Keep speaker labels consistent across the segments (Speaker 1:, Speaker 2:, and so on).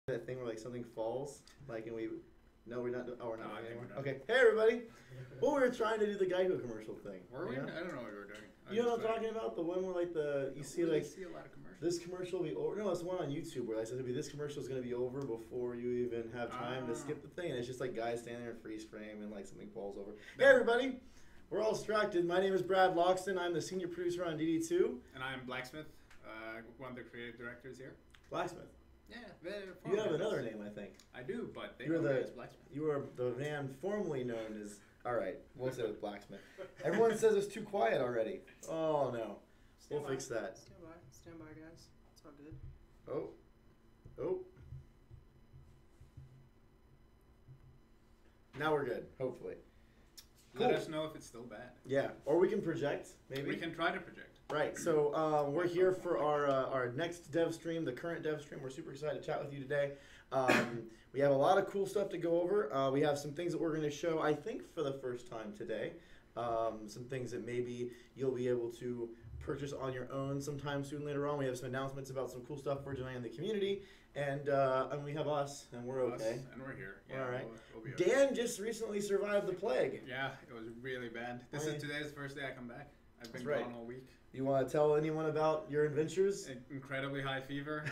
Speaker 1: that thing where like something falls, like, and we, no, we're not. Oh, we're not
Speaker 2: No,
Speaker 1: anymore.
Speaker 2: not.
Speaker 1: Okay, hey everybody. Well, we were trying to do the Geico commercial thing.
Speaker 2: Were we?
Speaker 1: Yeah?
Speaker 2: I don't know what we were doing.
Speaker 1: You know what I'm talking about? The one where like you see
Speaker 2: really
Speaker 1: like
Speaker 2: see a lot of commercials.
Speaker 1: this commercial will be over. No, it's the one on YouTube where I said this commercial is gonna be over before you even have time to skip the thing, and it's just like guys standing there in freeze frame and like something falls over. Hey everybody, we're all distracted. My name is Brad Loxton. I'm the senior producer on DD2.
Speaker 2: And I'm Blacksmith, one of the creative directors here.
Speaker 1: Blacksmith.
Speaker 2: Yeah,
Speaker 1: You have another name, I think.
Speaker 2: I do, but they
Speaker 1: You're
Speaker 2: know me as Blacksmith.
Speaker 1: You are the man formerly known as. All right, we'll say it with Blacksmith. Everyone says it's too quiet already. Oh no, we'll fix that.
Speaker 3: Stand by, guys. It's all good.
Speaker 1: Oh. Now we're good, hopefully.
Speaker 2: Let us know if it's still bad.
Speaker 1: Yeah, or we can project, maybe.
Speaker 2: We can try to project.
Speaker 1: Right, so we're here for our next Devstream, the current Devstream. We're super excited to chat with you today. We have a lot of cool stuff to go over. We have some things that we're going to show, I think, for the first time today. Some things that maybe you'll be able to purchase on your own sometime soon later on. We have some announcements about some cool stuff we're doing in the community. And we have us, and we're okay.
Speaker 2: And we're here.
Speaker 1: Yeah, all right.
Speaker 2: We'll be okay.
Speaker 1: Dan just recently survived the plague.
Speaker 2: Yeah, it was really bad. Today's the first day I come back. I've been gone all week.
Speaker 1: You want to tell anyone about your adventures?
Speaker 2: Incredibly high fever.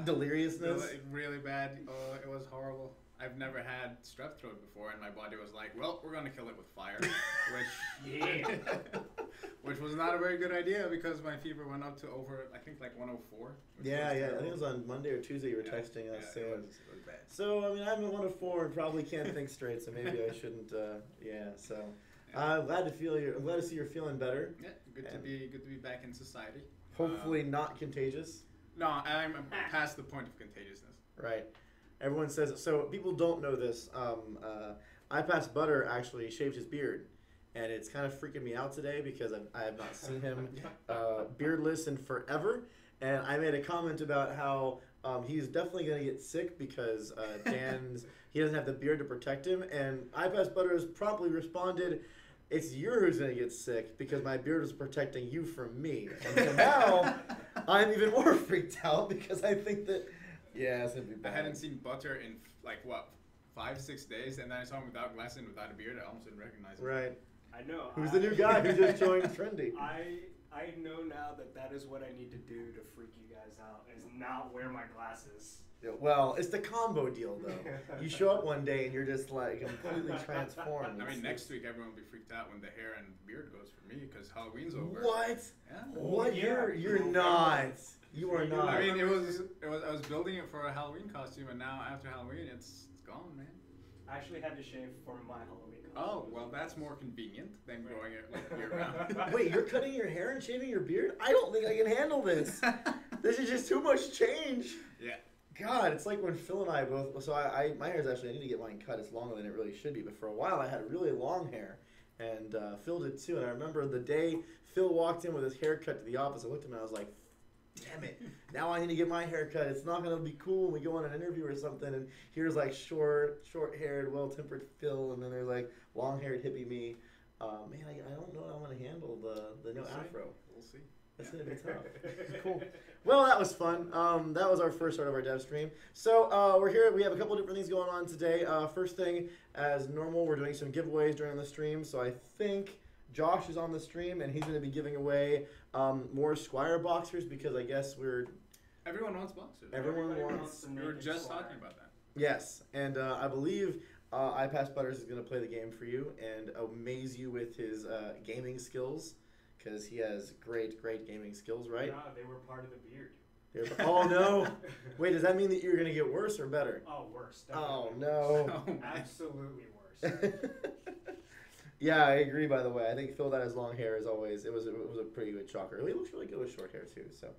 Speaker 1: Deliriousness?
Speaker 2: Really bad. It was horrible. I've never had strep throat before, and my body was like, well, we're going to kill it with fire. Which was not a very good idea because my fever went up to over, I think, like 104.
Speaker 1: Yeah. I think it was on Monday or Tuesday you were texting us.
Speaker 2: Yeah, it was bad.
Speaker 1: So, I mean, I'm at 104 and probably can't think straight, so maybe I shouldn't, so... I'm glad to see you're feeling better.
Speaker 2: Yeah, good to be back in society.
Speaker 1: Hopefully not contagious.
Speaker 2: No, I'm past the point of contagiousness.
Speaker 1: Right. Everyone says it. So people don't know this. I Passed Butter actually shaved his beard, and it's kind of freaking me out today because I have not seen him beardless in forever. And I made a comment about how he's definitely going to get sick because he doesn't have the beard to protect him. And I Passed Butter has promptly responded, it's you who's going to get sick because my beard is protecting you from me. And so now I'm even more freaked out because I think that, yeah, it's going to be bad.
Speaker 2: I hadn't seen Butter in, 5-6 days, and then I saw him without glasses and without a beard. I almost didn't recognize him.
Speaker 1: Right.
Speaker 3: I know.
Speaker 1: Who's the new guy who just joined Trendy?
Speaker 3: I know now that is what I need to do to freak you guys out, is not wear my glasses.
Speaker 1: Well, it's the combo deal, though. You show up one day and you're just like completely transformed.
Speaker 2: I mean, next week everyone will be freaked out when the hair and beard goes for me because Halloween's over.
Speaker 1: What?
Speaker 2: Yeah.
Speaker 1: What? You're not. You are not.
Speaker 2: I mean, it was. I was building it for a Halloween costume, and now after Halloween, it's gone, man.
Speaker 3: I actually had to shave for my Halloween costume.
Speaker 2: Oh, well, that's more convenient than growing it year round.
Speaker 1: Wait, you're cutting your hair and shaving your beard? I don't think I can handle this. This is just too much change.
Speaker 2: Yeah.
Speaker 1: God, it's like when Phil and I both. So my hair is actually. I need to get mine cut. It's longer than it really should be. But for a while, I had really long hair, and Phil did too. And I remember the day Phil walked in with his haircut to the office. I looked at him and I was like, "Damn it! Now I need to get my hair cut. It's not gonna be cool when we go on an interview or something." And here's like short-haired, well-tempered Phil, and then there's like long-haired hippie me. Man, I don't know how I'm gonna handle the new afro.
Speaker 2: We'll see.
Speaker 1: That's gonna be tough. Cool. Well, that was fun. That was our first start of our dev stream. So we're here. We have a couple different things going on today. First thing, as normal, we're doing some giveaways during the stream. So I think Josh is on the stream, and he's going to be giving away more Squire boxers because I guess
Speaker 2: Everyone wants boxers.
Speaker 1: Everyone wants.
Speaker 2: We were just talking about that.
Speaker 1: Yes, and I believe I Passed Butters is going to play the game for you and amaze you with his gaming skills. Because he has great gaming skills, right?
Speaker 3: No, they were part of the beard.
Speaker 1: Oh, no. Wait, does that mean that you're going to get worse or better?
Speaker 3: Oh, worse.
Speaker 1: Oh, no.
Speaker 2: Oh,
Speaker 3: absolutely worse.
Speaker 1: Yeah, I agree, by the way. I think Phil that has long hair is always, it was a pretty good shocker. He looks really good with short hair, too. So,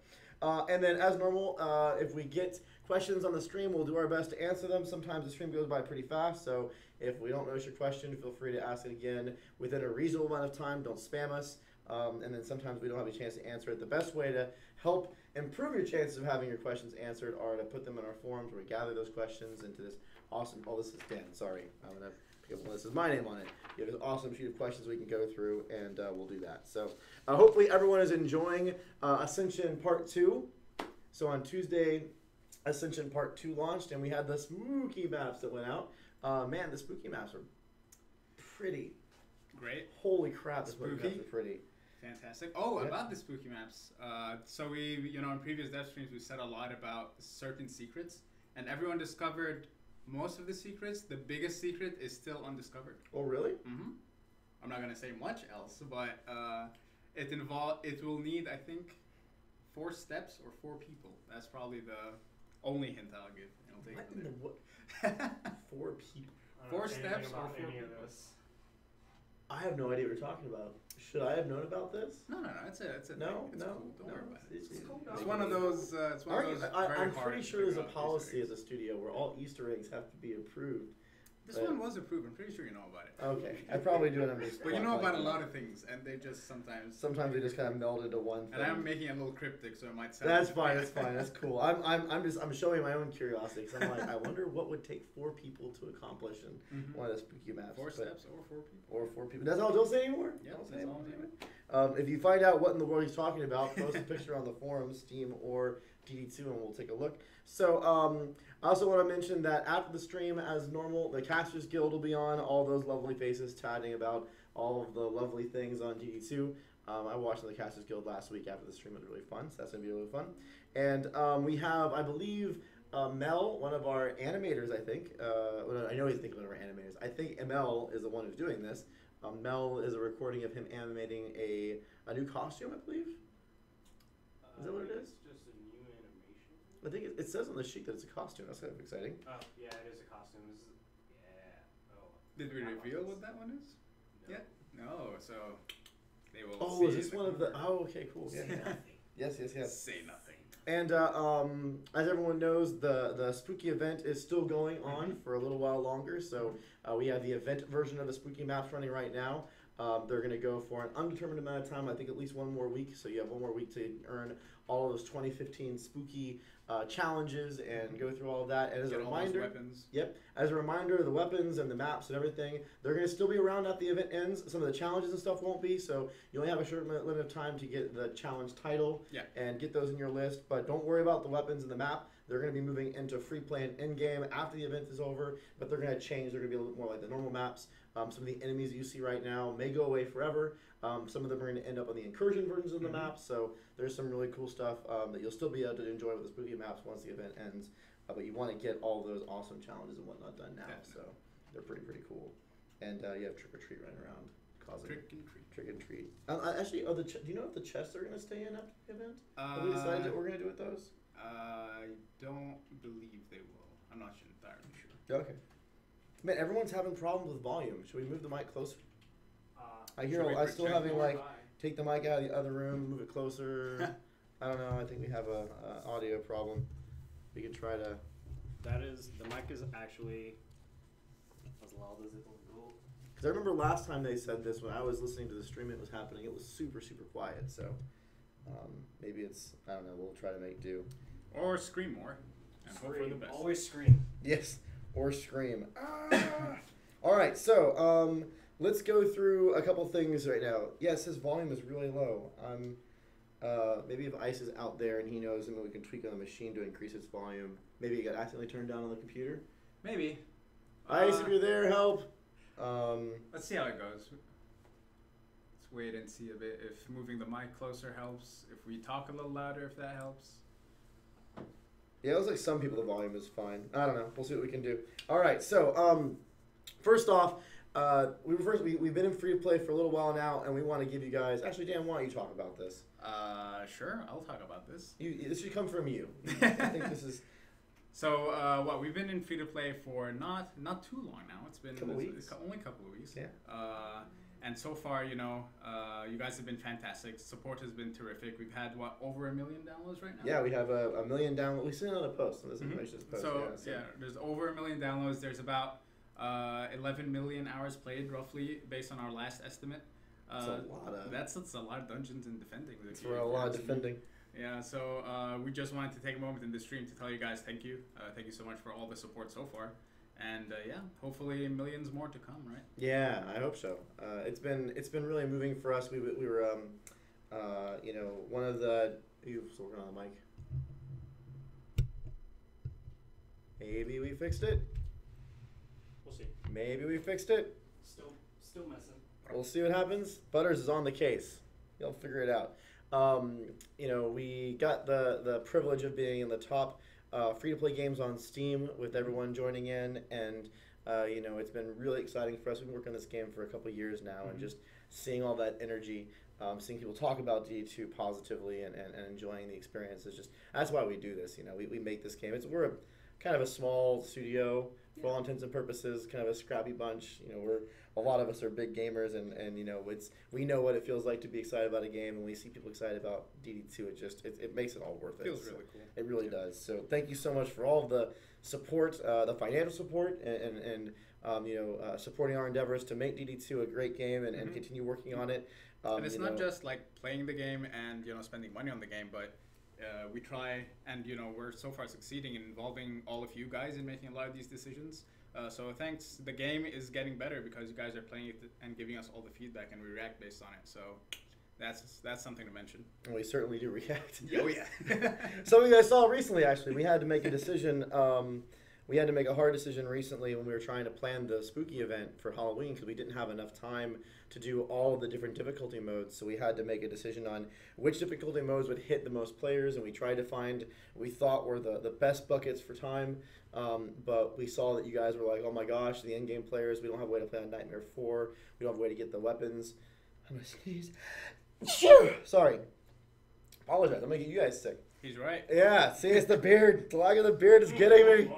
Speaker 1: and then, as normal, if we get questions on the stream, we'll do our best to answer them. Sometimes the stream goes by pretty fast, so if we don't notice your question, feel free to ask it again within a reasonable amount of time. Don't spam us. And then sometimes we don't have a chance to answer it. The best way to help improve your chances of having your questions answered are to put them in our forums where we gather those questions into this awesome, this is Dan, sorry. I'm going to pick up one. This is my name on it. You have this awesome sheet of questions we can go through, and we'll do that. So hopefully everyone is enjoying Ascension Part 2. So on Tuesday, Ascension Part 2 launched, and we had the spooky maps that went out. Man, the spooky maps are pretty.
Speaker 2: Great.
Speaker 1: Holy crap, the spooky
Speaker 2: Spooky.
Speaker 1: maps are pretty.
Speaker 2: Fantastic. Oh,
Speaker 1: Yeah.
Speaker 2: about the spooky maps. So we, in previous dev streams, we said a lot about certain secrets, and everyone discovered most of the secrets. The biggest secret is still undiscovered.
Speaker 1: Oh, really?
Speaker 2: Mm-hmm. I'm not gonna say much else, but it will need, I think, 4 steps or 4 people. That's probably the only hint I'll give. It'll take
Speaker 1: What
Speaker 2: from
Speaker 1: in the
Speaker 2: there.
Speaker 1: what? 4 people.
Speaker 3: I don't
Speaker 2: 4
Speaker 3: know anything
Speaker 2: steps or
Speaker 3: about
Speaker 2: 4
Speaker 3: any of
Speaker 2: people.
Speaker 3: this.
Speaker 1: I have no idea what you're talking about. Should I have known about this?
Speaker 2: No, it's a
Speaker 1: No,
Speaker 2: thing. It's
Speaker 1: no,
Speaker 2: cool. Don't
Speaker 1: no.
Speaker 2: worry about it.
Speaker 3: It's cool.
Speaker 2: It's one of those. It's one of those.
Speaker 1: I'm
Speaker 2: very
Speaker 1: pretty
Speaker 2: hard
Speaker 1: sure
Speaker 2: to
Speaker 1: there's a
Speaker 2: figure out
Speaker 1: policy
Speaker 2: Easter
Speaker 1: at the studio where all Easter eggs have to be approved.
Speaker 2: eggs. This one was approved. I'm pretty sure you know about it.
Speaker 1: Okay, I probably do, and I'm just.
Speaker 2: But you know about a
Speaker 1: like-
Speaker 2: lot of things, and they just sometimes.
Speaker 1: Sometimes they just kind of meld into one thing.
Speaker 2: And I'm making it a little cryptic, so it might sound.
Speaker 1: That's fine. That's fine. That's cool. I'm showing my own curiosity because I'm like, I wonder what would take 4 people to accomplish in
Speaker 2: Mhm.
Speaker 1: one of the spooky maps.
Speaker 2: 4
Speaker 1: but-
Speaker 2: steps or 4 people.
Speaker 1: Or 4 people. That's all. Don't say anymore.
Speaker 2: Yeah,
Speaker 1: Don't say
Speaker 2: that's all
Speaker 1: anymore.
Speaker 2: I'm saying.
Speaker 1: If you find out what in the world he's talking about, post a picture on the forums, Steam or DD2, and we'll take a look. So, I also want to mention that after the stream, as normal, the Casters Guild will be on. All those lovely faces chatting about all of the lovely things on DD2. I watched the Casters Guild last week after the stream. It was really fun, so that's going to be really fun. And we have, I believe, Mel, one of our animators, I think. Well, I know he's thinking of our animators. I think ML is the one who's doing this. Mel is a recording of him animating a new costume, I believe. Is that what it is?
Speaker 3: It's just a new animation.
Speaker 1: I think it says on the sheet that it's a costume. That's kind of exciting.
Speaker 3: Oh, yeah, it is a costume. Yeah. Oh.
Speaker 2: Did we
Speaker 3: I
Speaker 2: reveal
Speaker 3: like
Speaker 2: what
Speaker 3: this.
Speaker 2: that one is?
Speaker 3: No.
Speaker 2: Yeah. No, so they will.
Speaker 1: Oh,
Speaker 2: see
Speaker 1: is
Speaker 2: in
Speaker 1: this
Speaker 2: the
Speaker 1: one of the?
Speaker 2: corner.
Speaker 1: Oh, okay, cool. Yeah.
Speaker 3: Say nothing.
Speaker 1: Yes.
Speaker 2: Say nothing.
Speaker 1: And as everyone knows, the spooky event is still going on for a little while longer. So we have the event version of the spooky maps running right now. They're going to go for an undetermined amount of time. I think at least 1 more week. So you have 1 more week to earn all of those 2015 spooky challenges and go through all of that. And as
Speaker 2: Get
Speaker 1: a
Speaker 2: all those
Speaker 1: reminder,
Speaker 2: weapons.
Speaker 1: yep. As a reminder, the weapons and the maps and everything, they're going to still be around after the event ends. Some of the challenges and stuff won't be, so you only have a short limit of time to get the challenge title and get those in your list. But don't worry about the weapons and the map. They're going to be moving into free play and in-game after the event is over, but they're going to change. They're going to be a little bit more like the normal maps. Some of the enemies you see right now may go away forever. Some of them are going to end up on the incursion versions of the maps, so there's some really cool stuff that you'll still be able to enjoy with the spooky maps once the event ends. But you want to get all those awesome challenges and whatnot done now,
Speaker 2: Definitely.
Speaker 1: so they're pretty cool. And you have trick or treat running around, causing
Speaker 2: Trick and treat.
Speaker 1: trick and treat. Actually, do you know if the chests are going to stay in after the event? Have we decided what we're going to do with those?
Speaker 2: I don't believe they will. I'm not entirely sure.
Speaker 1: Okay. Man, everyone's having problems with volume. Should we move the mic closer? I hear
Speaker 2: Should we
Speaker 1: I still
Speaker 2: project
Speaker 1: having
Speaker 2: more?
Speaker 1: like take the mic out of the other room, move it closer. I don't know. I think we have a audio problem. We can try to.
Speaker 3: That is, the mic is actually as loud as it will go.
Speaker 1: Because I remember last time they said this when I was listening to the stream. It was happening. It was super quiet. So maybe it's I don't know. We'll try to make do.
Speaker 2: Or scream more. And hope for the
Speaker 3: Scream.
Speaker 2: best.
Speaker 3: Always scream.
Speaker 1: Yes, or scream. All right, so let's go through a couple things right now. Yes, his volume is really low. Maybe if Ice is out there and he knows, and we can tweak on the machine to increase its volume. Maybe it got accidentally turned down on the computer.
Speaker 2: Maybe.
Speaker 1: Ice, if you're there, help.
Speaker 2: Let's see how it goes. Let's wait and see a bit if moving the mic closer helps. If we talk a little louder, if that helps.
Speaker 1: Yeah, it looks like some people the volume is fine. I don't know. We'll see what we can do. All right, so first off, we've been in free to play for a little while now, and we want to give you guys. Actually, Dan, why don't you talk about this?
Speaker 2: Sure, I'll talk about this.
Speaker 1: This should come from you. I think this is.
Speaker 2: So, we've been in free to play for not too long now. It's been
Speaker 1: Couple weeks.
Speaker 2: Only a couple of weeks.
Speaker 1: Yeah.
Speaker 2: And so far, you guys have been fantastic. Support has been terrific. We've had over 1 million downloads right now.
Speaker 1: Yeah, we have a million downloads. We sent it on a post, so this
Speaker 2: Mhm.
Speaker 1: information is posted.
Speaker 2: So there's over 1 million downloads. There's about 11 million hours played, roughly, based on our last estimate.
Speaker 1: That's a lot of.
Speaker 2: That's a lot of dungeons and defending.
Speaker 1: It's for a lot of defending.
Speaker 2: Yeah, so we just wanted to take a moment in the stream to tell you guys thank you. Thank you so much for all the support so far. And hopefully millions more to come, right?
Speaker 1: Yeah, I hope so. It's been really moving for us. We were one of the. You're working on the mic. Maybe we fixed it.
Speaker 3: We'll see.
Speaker 1: Maybe we fixed it.
Speaker 3: Still messing.
Speaker 1: We'll see what happens. Butters is on the case. You'll figure it out. We got the privilege of being in the top free-to-play games on Steam with everyone joining in, and it's been really exciting for us. We've been working on this game for a couple of years now, and just seeing all that energy, seeing people talk about DD2 positively and enjoying the experience is just, that's why we do this. We make this game. We're kind of a small studio for all intents and purposes, kind of a scrappy bunch. A lot of us are big gamers, and we know what it feels like to be excited about a game, and we see people excited about DD2. It makes it all worth it.
Speaker 2: Feels really cool.
Speaker 1: It really does. So thank you so much for all of the support, the financial support, and supporting our endeavors to make DD2 a great game and continue working on it.
Speaker 2: And it's not just like playing the game and spending money on the game, but we try, and we're so far succeeding in involving all of you guys in making a lot of these decisions. So thanks. The game is getting better because you guys are playing it and giving us all the feedback, and we react based on it. So that's something to mention.
Speaker 1: We certainly do react.
Speaker 2: Oh yeah.
Speaker 1: So you guys saw recently, actually, we had to make a decision. We had to make a hard decision recently when we were trying to plan the spooky event for Halloween because we didn't have enough time to do all the different difficulty modes. So we had to make a decision on which difficulty modes would hit the most players, and we tried to find what we thought were the best buckets for time. But we saw that you guys were like, oh my gosh, the in-game players, we don't have a way to play on Nightmare 4. We don't have a way to get the weapons. I'm going to sneeze. Sorry. Apologize. I'm going to get you guys sick.
Speaker 2: He's right.
Speaker 1: Yeah, see, it's the beard. The lack of the beard is getting me.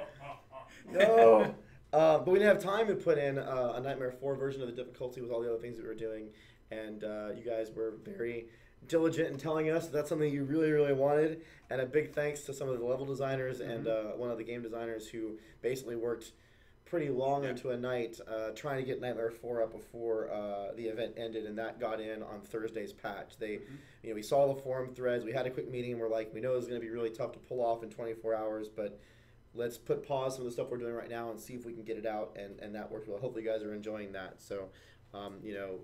Speaker 1: No. But we didn't have time to put in a Nightmare 4 version of the difficulty with all the other things that we were doing. And you guys were very diligent in telling us that's something you really, really wanted. And a big thanks to some of the level designers and one of the game designers who basically worked pretty long into a night trying to get Nightmare 4 up before the event ended, and that got in on Thursday's patch. We saw the forum threads. We had a quick meeting, and we're like, we know it's going to be really tough to pull off in 24 hours, but let's put pause on some of the stuff we're doing right now and see if we can get it out, and that worked well. Hopefully you guys are enjoying that. So,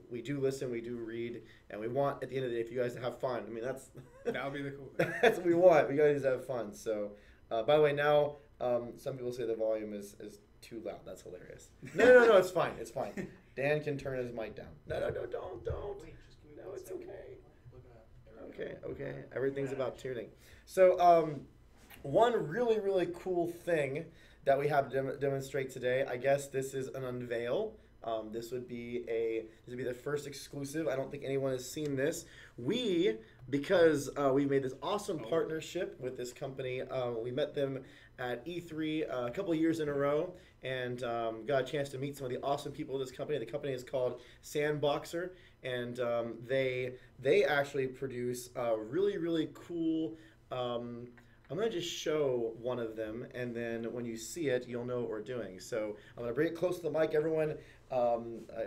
Speaker 1: we do listen, we do read, and we want, at the end of the day, for you guys to have fun. I mean,
Speaker 2: that would be the cool thing.
Speaker 1: That's what we want. We guys have fun. So, by the way, now, some people say the volume is too loud. That's hilarious. No, it's fine. It's fine. Dan can turn his mic down. No, don't.
Speaker 3: Wait, just give me
Speaker 1: No, it's
Speaker 3: second.
Speaker 1: okay. Okay. Everything's about tuning. So, one really, really cool thing that we have to demonstrate today, I guess this is an unveil. This would be the first exclusive. I don't think anyone has seen this. Because we made this awesome partnership with this company, we met them at E3 a couple of years in a row, and got a chance to meet some of the awesome people of this company. The company is called Sandboxer, and they actually produce really, really cool. I'm going to just show one of them, and then when you see it, you'll know what we're doing. So I'm going to bring it close to the mic. Everyone,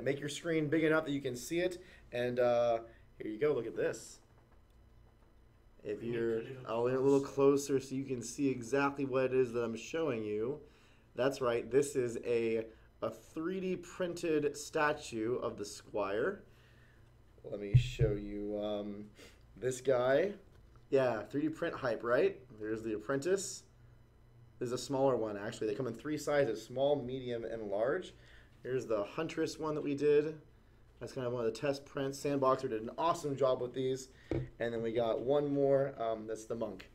Speaker 1: make your screen big enough that you can see it. And here you go. Look at this. I'll get a little closer so you can see exactly what it is that I'm showing you. That's right. This is a 3D printed statue of the Squire. Let me show you this guy. Yeah, 3D print hype, right? There's the Apprentice. There's a smaller one, actually. They come in 3 sizes, small, medium, and large. Here's the Huntress one that we did. That's kind of one of the test prints. Sandboxer did an awesome job with these. And then we got one more. That's the Monk.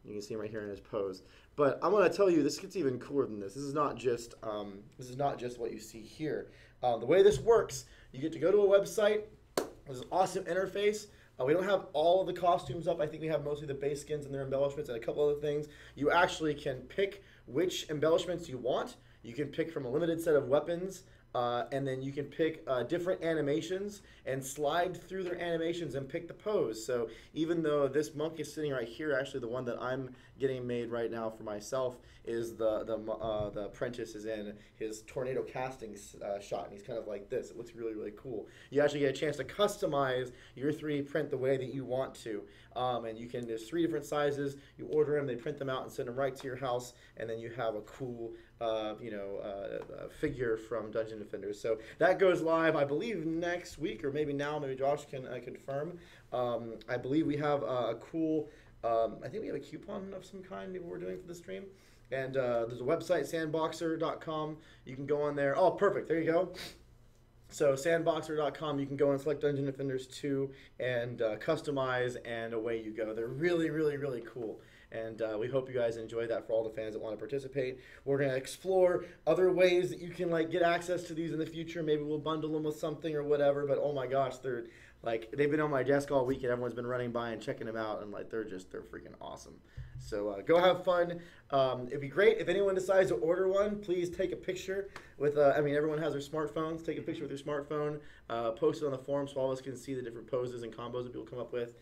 Speaker 1: You can see him right here in his pose. But I'm going to tell you, this gets even cooler than this. This is not just what you see here. The way this works, you get to go to a website. There's an awesome interface. We don't have all of the costumes up. I think we have mostly the base skins and their embellishments and a couple other things. You actually can pick which embellishments you want. You can pick from a limited set of weapons, and then you can pick different animations and slide through their animations and pick the pose. So even though this monk is sitting right here, actually the one that I'm getting made right now for myself is the Apprentice is in his tornado casting shot, and he's kind of like this. It looks really, really cool. You actually get a chance to customize your 3D print the way that you want to, and there's 3 different sizes. You order them, they print them out and send them right to your house, and then you have a cool figure from Dungeon Defenders. So that goes live, I believe, next week, or maybe now. Maybe Josh can confirm. I believe we have a cool. I think we have a coupon of some kind maybe we're doing for the stream. And there's a website, sandboxer.com. You can go on there. Oh, perfect. There you go. So sandboxer.com, you can go and select Dungeon Defenders 2 and customize, and away you go. They're really, really, really cool. And we hope you guys enjoy that for all the fans that want to participate. We're going to explore other ways that you can like get access to these in the future. Maybe we'll bundle them with something or whatever. But oh my gosh, they've been on my desk all week, and everyone's been running by and checking them out, and like they're freaking awesome. So go have fun. It'd be great if anyone decides to order one. Please take a picture with. Everyone has their smartphones. Take a picture with your smartphone. Post it on the forum so all of us can see the different poses and combos that people come up with.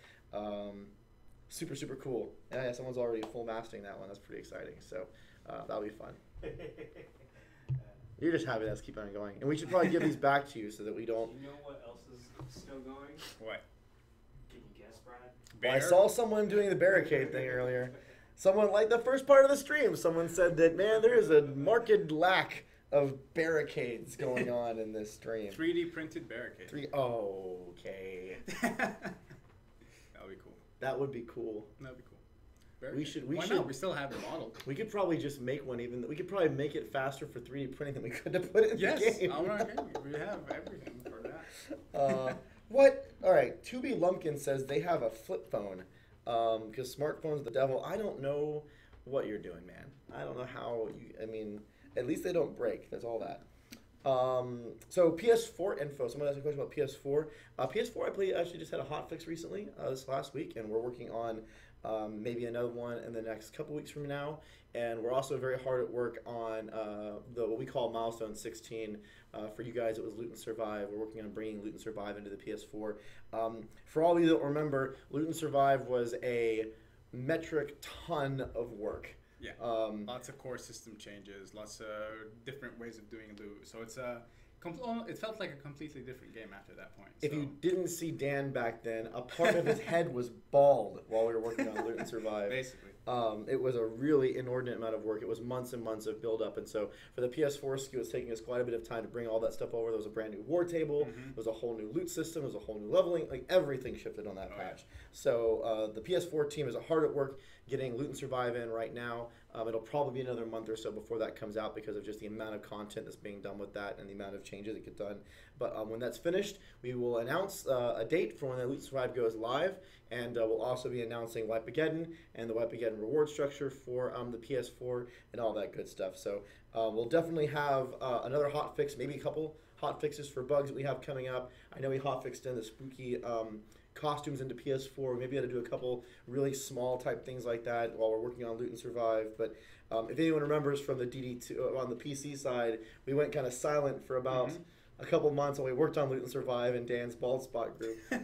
Speaker 1: Super, super cool. And yeah, someone's already full mastering that one. That's pretty exciting. So that'll be fun. You're just happy that's keep on going. And we should probably give these back to you so that we don't.
Speaker 3: Do you know what else is still going?
Speaker 2: What?
Speaker 3: Can you guess, Brad?
Speaker 1: Well, I saw someone doing the barricade thing earlier. Someone, like the first part of the stream, someone said that, man, there is a marked lack of barricades going on in this stream.
Speaker 2: 3D printed barricade.
Speaker 1: Okay.
Speaker 2: That would be cool.
Speaker 1: That would be cool.
Speaker 2: That would be cool.
Speaker 1: Why
Speaker 2: not?
Speaker 1: not?
Speaker 2: We still have the model.
Speaker 1: We could probably just make one. We could probably make it faster for 3D printing than we could to put it in the game.
Speaker 2: Yes, we have everything for that.
Speaker 1: What? All right. 2B Lumpkin says they have a flip phone because smartphones are the devil. I don't know what you're doing, man. I don't know how you. I mean, at least they don't break. That's all that. So PS4 info. Someone asked a question about PS4. PS4, I believe, actually just had a hotfix recently this last week, and we're working on maybe another one in the next couple weeks from now. And we're also very hard at work on what we call Milestones 16. For you guys, it was Loot and Survive. We're working on bringing Loot and Survive into the PS4. For all of you that don't remember, Loot and Survive was a metric ton of work.
Speaker 2: Yeah, lots of core system changes, lots of different ways of doing loot. So it felt like a completely different game after that point.
Speaker 1: If you didn't see Dan back then, a part of his head was bald while we were working on Loot and Survive.
Speaker 2: Basically.
Speaker 1: It was a really inordinate amount of work. It was months and months of build-up. And so for the PS4 SKU, it's taking us quite a bit of time to bring all that stuff over. There was a brand new war table.
Speaker 2: Mm-hmm.
Speaker 1: There was a whole new loot system. There was a whole new leveling. Like, everything shifted on that patch. Yeah. So the PS4 team is hard at work getting Loot and Survive in right now. It'll probably be another month or so before that comes out because of just the amount of content that's being done with that and the amount of changes that get done. But when that's finished, we will announce a date for when the Loot and Survive goes live, and we'll also be announcing Wipeageddon and the Wipeageddon reward structure for the PS4 and all that good stuff. So we'll definitely have another hot fix, maybe a couple hot fixes for bugs that we have coming up. I know we hot fixed in the spooky costumes into PS4. Maybe I had to do a couple really small type things like that while we're working on Loot and Survive. But if anyone remembers from the DD2 on the PC side, we went kind of silent for about a couple months while we worked on Loot and Survive and Dan's bald spot group. He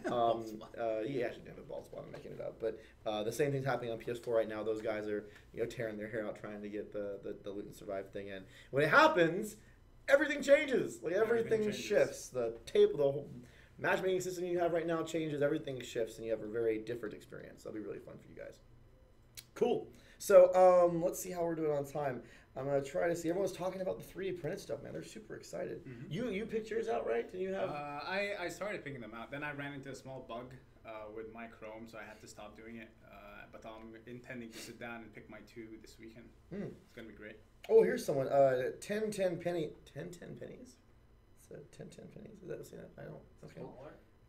Speaker 1: actually didn't have a bald spot. I'm making it up. But the same thing's happening on PS4 right now. Those guys are tearing their hair out trying to get the Loot and Survive thing in. When it happens, everything changes. Like everything shifts. The whole matchmaking system you have right now changes, everything shifts, and you have a very different experience. That'll be really fun for you guys. Cool. So let's see how we're doing on time. I'm going to try to see. Everyone's talking about the 3D printed stuff, man. They're super excited. Mm-hmm. You picked yours out, right? Did you have?
Speaker 2: I started picking them out. Then I ran into a small bug with my Chrome, so I had to stop doing it. But I'm intending to sit down and pick my 2 this weekend. It's going to be great.
Speaker 1: Oh, here's someone. 10 pennies? 10 pennies? 10 pennies. Is that what's that? I don't. Okay.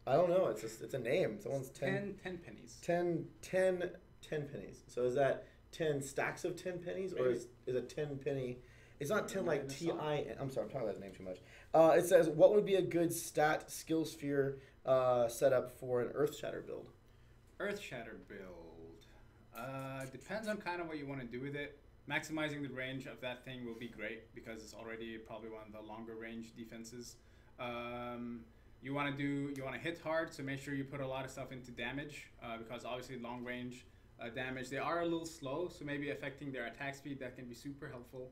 Speaker 1: I don't know. It's a name. Someone's 10
Speaker 2: pennies.
Speaker 1: 10 pennies. So is that 10 stacks of 10 pennies, or is a 10 penny? It's not 10 like T-I. I'm sorry, I'm talking about the name too much. It says, what would be a good stat skill sphere setup for an Earth Shatter build?
Speaker 2: Earth Shatter build. Depends on kind of what you want to do with it. Maximizing the range of that thing will be great because it's already probably one of the longer range defenses. You want to hit hard, so make sure you put a lot of stuff into damage because obviously long range damage, they are a little slow, so maybe affecting their attack speed, that can be super helpful.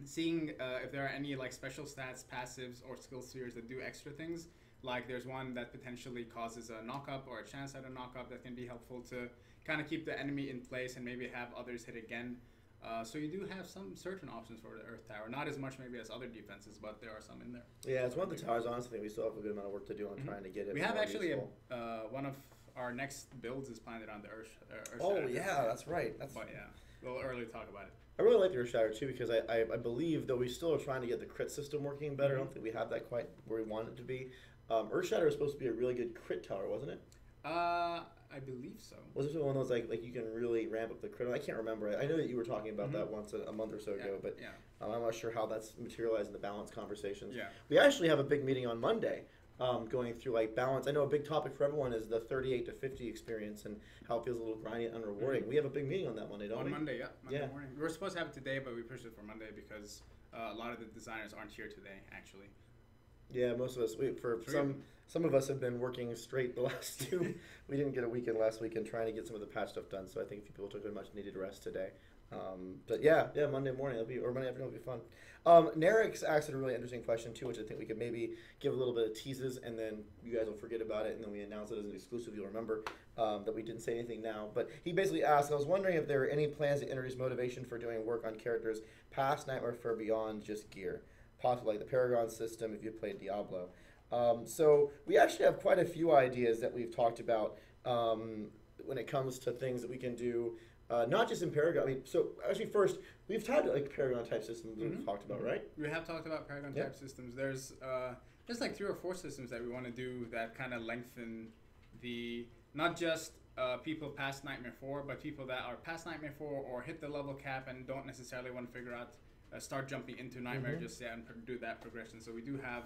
Speaker 2: Seeing if there are any like special stats, passives, or skill spheres that do extra things. Like there's one that potentially causes a knock-up or a chance at a knock-up that can be helpful to kind of keep the enemy in place and maybe have others hit again. So you do have some certain options for the Earth Tower. Not as much maybe as other defenses, but there are some in there.
Speaker 1: Yeah, it's one of the towers, honestly, we still have a good amount of work to do on trying to get it.
Speaker 2: We have actually one of our next builds is planned on the Earth.
Speaker 1: Oh yeah, that's right. That's.
Speaker 2: But yeah, a little early to talk about it.
Speaker 1: I really like the Earthshatter too because I believe, though we still are trying to get the crit system working better. I don't think we have that quite where we want it to be. Earthshatter was supposed to be a really good crit tower, wasn't it?
Speaker 2: I believe so.
Speaker 1: Was this one of those like you can really ramp up the crit? I can't remember. I know that you were talking about that once a month or so ago, but I'm not sure how that's materialized in the balance conversations.
Speaker 2: Yeah.
Speaker 1: We actually have a big meeting on Monday. Going through like balance. I know a big topic for everyone is the 38 to 50 experience and how it feels a little grindy and unrewarding. We have a big meeting on that Monday, don't we?
Speaker 2: On Monday, Monday morning. We were supposed to have it today, but we pushed it for Monday because a lot of the designers aren't here today, actually.
Speaker 1: Yeah, most of us. Some of us have been working straight the last two. We didn't get a weekend last weekend trying to get some of the patch stuff done, so I think a few people took a much needed rest today. But yeah, Monday morning or Monday afternoon will be fun. Narix asked a really interesting question too, which I think we could maybe give a little bit of teases, and then you guys will forget about it, and then we announce it as an exclusive. You'll remember that we didn't say anything now. But he basically asked, I was wondering if there are any plans to introduce motivation for doing work on characters past Nightmare for beyond just gear, possibly like the Paragon system if you played Diablo. So we actually have quite a few ideas that we've talked about when it comes to things that we can do. Not just in Paragon. I mean, so actually, first we've had like Paragon type systems that we've talked about, right?
Speaker 2: We have talked about Paragon type systems. There's like 3 or 4 systems that we want to do that kind of lengthen the not just people past Nightmare 4, but people that are past Nightmare 4 or hit the level cap and don't necessarily want to figure out start jumping into Nightmare just yet and do that progression. So we do have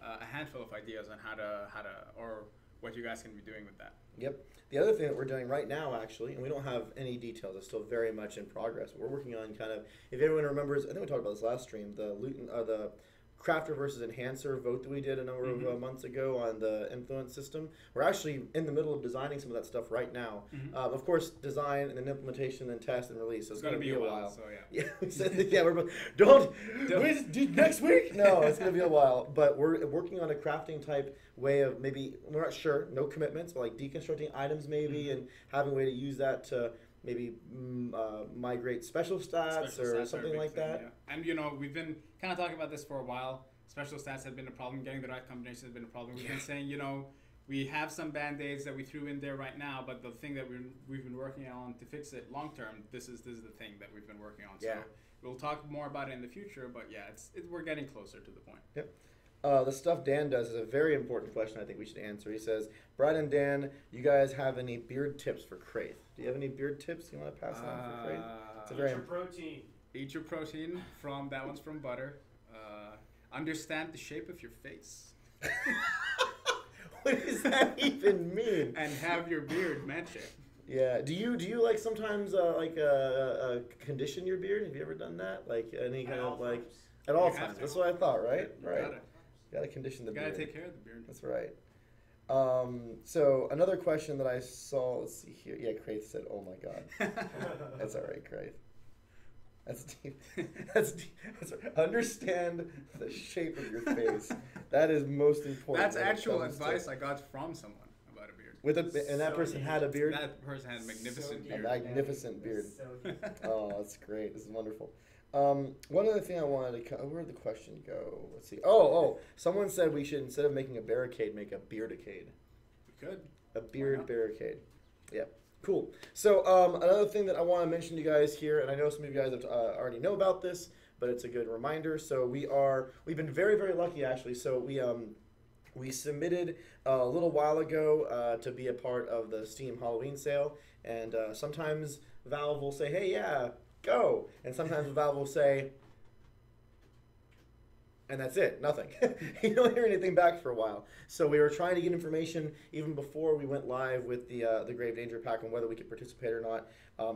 Speaker 2: a handful of ideas on how to or what you guys can be doing with that. Yep.
Speaker 1: The other thing that we're doing right now, actually, and we don't have any details, it's still very much in progress. We're working on kind of, if everyone remembers, I think we talked about this last stream, the Crafter versus Enhancer vote that we did a number of months ago on the influence system. We're actually in the middle of designing some of that stuff right now. Of course, design and then implementation, then test and release. So it's going to be a while.
Speaker 2: So
Speaker 1: yeah, we said that, we're both, don't wait, next week. No, it's going to be a while. But we're working on a crafting type way of maybe, we're not sure, no commitments, but like deconstructing items maybe and having a way to use that to maybe migrate special stats or something like that.
Speaker 2: Yeah. And we've been kind of talking about this for a while. Special stats have been a problem. Getting the right combination has been a problem. We've been saying, we have some band-aids that we threw in there right now, but the thing that we've been working on to fix it long term, this is the thing that we've been working on.
Speaker 1: Yeah.
Speaker 2: So we'll talk more about it in the future, but yeah, we're getting closer to the point.
Speaker 1: Yep. The stuff Dan does is a very important question I think we should answer. He says, Brad and Dan, you guys have any beard tips for Kraith? Do you have any beard tips you want to pass on for Kraith? It's a very
Speaker 3: eat your protein.
Speaker 2: Eat your protein. That one's from Butter. Understand the shape of your face.
Speaker 1: What does that even mean?
Speaker 2: And have your beard match it.
Speaker 1: Yeah. Do you like sometimes condition your beard? Have you ever done that? Like any kind of like at all times? That's what I thought, right? Right. Gotta condition the beard.
Speaker 2: Gotta take care of the beard.
Speaker 1: That's right. So another question that I saw. Let's see here. Yeah, Kraith said, "Oh my God." That's all right, Kraith. That's deep. That's deep. Understand the shape of your face. That is most important.
Speaker 2: That's actual advice I got from someone about a beard.
Speaker 1: And that person had a beard?
Speaker 2: That person had a magnificent beard.
Speaker 1: A magnificent beard. Oh, that's great. This is wonderful. One other thing I wanted to... Where'd the question go? Let's see. Oh, someone said we should, instead of making a barricade, make a beardicade.
Speaker 2: We could.
Speaker 1: A beard barricade. Yep. Cool. So another thing that I want to mention to you guys here, and I know some of you guys have, already know about this, but it's a good reminder. So we've been very, very lucky actually. So we submitted a little while ago to be a part of the Steam Halloween sale, and sometimes Valve will say, "Hey, yeah, go," and sometimes Valve will say, and that's it, nothing. You don't hear anything back for a while. So we were trying to get information even before we went live with the Grave Danger Pack on whether we could participate or not.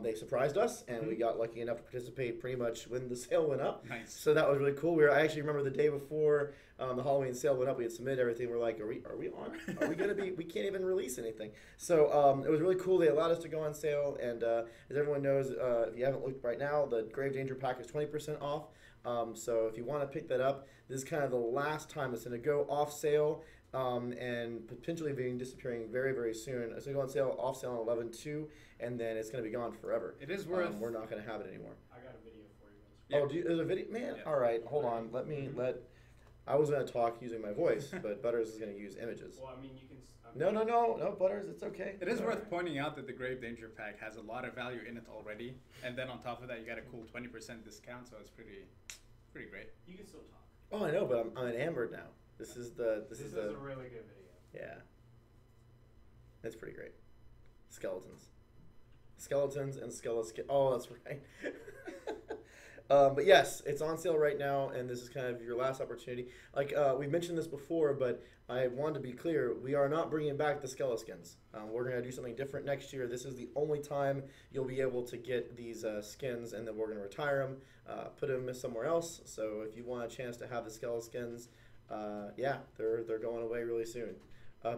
Speaker 1: They surprised us, and we got lucky enough to participate pretty much when the sale went up.
Speaker 2: Nice.
Speaker 1: So that was really cool. I actually remember the day before the Halloween sale went up, we had submitted everything. We're like, are we on? Are we going to be? We can't even release anything. So it was really cool. They allowed us to go on sale, and as everyone knows, if you haven't looked right now, the Grave Danger Pack is 20% off. So if you want to pick that up, this is kind of the last time it's going to go off sale and potentially being disappearing very, very soon. It's going to go on sale, off sale on 11/2, and then it's going to be gone forever.
Speaker 2: It is worth...
Speaker 1: we're not going to have it anymore.
Speaker 3: I got a video for you.
Speaker 1: Oh, there's a video? Man, all right, hold on. I was going to talk using my voice, but Butters is going to use images.
Speaker 3: Well, I mean, you can.
Speaker 1: No, Butters, it's okay.
Speaker 2: It is worth pointing out that the Grave Danger pack has a lot of value in it already, and then on top of that, you got a cool 20% discount, so it's pretty great.
Speaker 3: You can still talk.
Speaker 1: Oh, I know, but I'm enamored now. This is a
Speaker 3: really good video.
Speaker 1: Yeah, it's pretty great. Skeletons and skeleton. Oh, that's right. But yes, it's on sale right now, and this is kind of your last opportunity. Like we mentioned this before, but I wanted to be clear: we are not bringing back the skeleskins. We're going to do something different next year. This is the only time you'll be able to get these skins, and then we're going to retire them, put them somewhere else. So if you want a chance to have the skeleskins, yeah, they're going away really soon.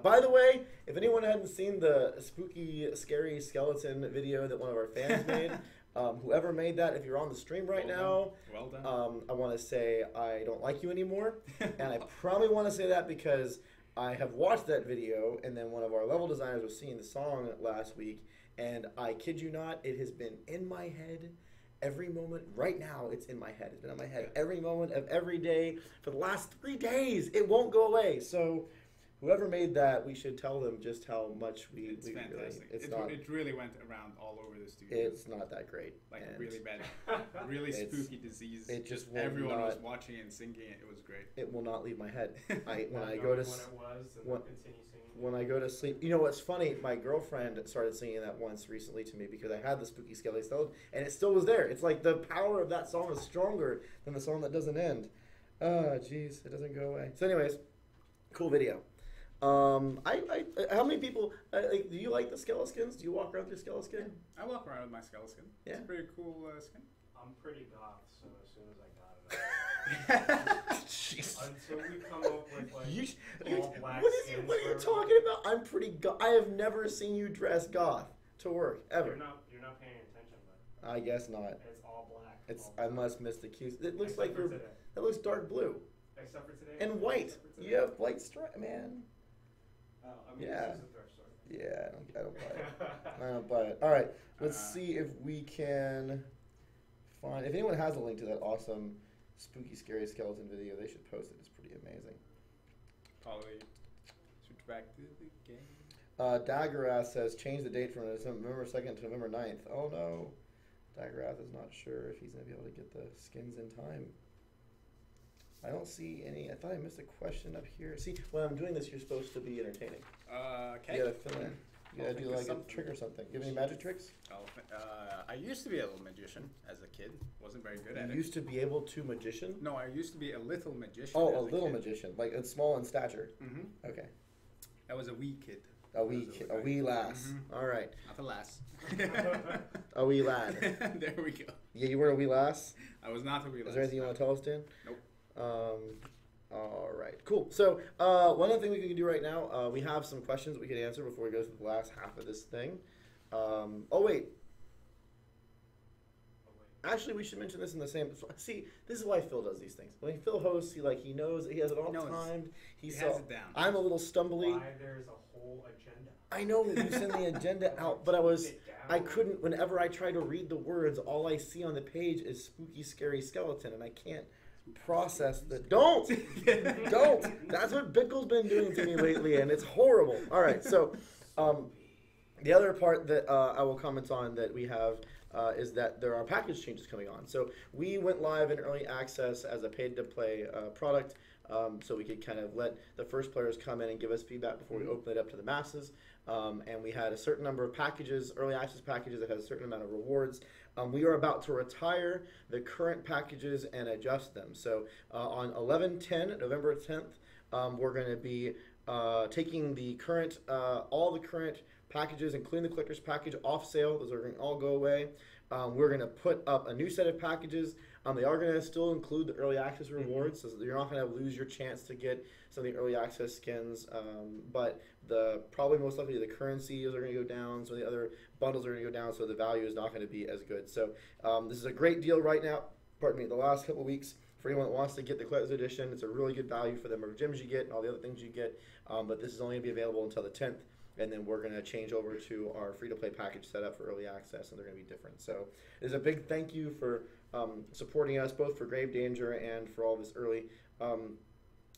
Speaker 1: By the way, if anyone hadn't seen the spooky, scary skeleton video that one of our fans made. Whoever made that, if you're on the stream right now,
Speaker 2: well done.
Speaker 1: I want to say I don't like you anymore. And I probably want to say that because I have watched that video, and then one of our level designers was singing the song last week, and I kid you not, it has been in my head every moment. Right now, it's in my head. It's been in my head every moment of every day for the last 3 days. It won't go away. So whoever made that, we should tell them just how much
Speaker 2: It's fantastic.
Speaker 1: Really,
Speaker 2: it really went around all over the studio.
Speaker 1: It's not that great.
Speaker 2: Like a really bad, really spooky disease.
Speaker 1: It just
Speaker 2: everyone was watching it and singing it. It was great.
Speaker 1: It will not leave my head. When I go to sleep, you know what's funny? My girlfriend started singing that once recently to me because I had the spooky skeleton, and it still was there. It's like the power of that song is stronger than the song that doesn't end. Oh, jeez, it doesn't go away. So, anyways, cool video. How many people, do you like the skeleskins? Do you walk around with your skeleskin?
Speaker 2: I walk around with my skeleton.
Speaker 1: Yeah.
Speaker 2: It's a pretty cool skin.
Speaker 3: I'm pretty goth, so as soon as I got it,
Speaker 1: Jeez.
Speaker 3: until we come up with like all black skins.
Speaker 1: What are you talking about? I'm pretty I have never seen you dress goth to work, ever.
Speaker 3: You're not paying attention, but
Speaker 1: I guess not.
Speaker 3: it's all black.
Speaker 1: I must miss the cues. It looks
Speaker 3: Except for today.
Speaker 1: It looks dark blue.
Speaker 3: Except for today.
Speaker 1: And white. You have white stripe, man.
Speaker 3: Oh, I mean,
Speaker 1: Yeah.
Speaker 3: this is a thrift store.
Speaker 1: Yeah, I don't buy it. I don't buy it. All right, let's see if we can find. If anyone has a link to that awesome, spooky, scary skeleton video, they should post it. It's pretty amazing.
Speaker 2: Probably switch back to the game.
Speaker 1: Daggerath says change the date from November 2nd to November 9th. Oh no, Daggerath is not sure if he's gonna be able to get the skins in time. I don't see any. I thought I missed a question up here. See, when I'm doing this, you're supposed to be entertaining.
Speaker 2: Okay.
Speaker 1: You gotta fill in. You gotta do like a trick or something. You have any magic tricks?
Speaker 2: I used to be a little magician as a kid. Wasn't very good at it.
Speaker 1: You used to be able to magician?
Speaker 2: No, I used to be a little magician.
Speaker 1: Oh, a little magician, like it's small in stature.
Speaker 2: Mm-hmm.
Speaker 1: Okay.
Speaker 2: I was a wee kid.
Speaker 1: A wee lass.
Speaker 2: Mm-hmm.
Speaker 1: All right.
Speaker 2: Not a lass.
Speaker 1: A wee lad.
Speaker 2: There we go.
Speaker 1: Yeah, you were a wee lass?
Speaker 2: I was not a wee lass.
Speaker 1: Is there anything you want to tell us, Dan?
Speaker 2: Nope.
Speaker 1: All right, cool. So one other thing we can do right now, we have some questions we can answer before we go to the last half of this thing. Oh wait. Actually, we should mention this in the same. See, this is why Phil does these things. When Phil hosts, he knows he has it all timed.
Speaker 2: He has it down.
Speaker 1: I'm a little stumbly.
Speaker 3: Why there's a whole agenda.
Speaker 1: I know that you send the agenda out, but I couldn't. Whenever I try to read the words, all I see on the page is spooky, scary skeleton, and I can't process the. Don't. That's what Bickle's been doing to me lately, and it's horrible. All right, so the other part that I will comment on that we have. Is that there are package changes coming on. So we went live in early access as a paid-to-play product, so we could kind of let the first players come in and give us feedback before we open it up to the masses. And we had a certain number of packages, early access packages that had a certain amount of rewards. We are about to retire the current packages and adjust them. So on 11/10, November 10th, we're going to be taking the current, all the current packages, including the collector's package, off sale. Those are going to all go away. We're going to put up a new set of packages. They are going to still include the early access rewards, so you're not going to lose your chance to get some of the early access skins. But probably most likely the currencies are going to go down, so the other bundles are going to go down, so the value is not going to be as good. So this is a great deal right now. Pardon me, the last couple of weeks. For anyone that wants to get the collector's edition, it's a really good value for the number of gems you get and all the other things you get. But this is only going to be available until the 10th. And then we're going to change over to our free-to-play package set up for early access, and they're going to be different. So there's a big thank you for supporting us, both for Grave Danger and for all this early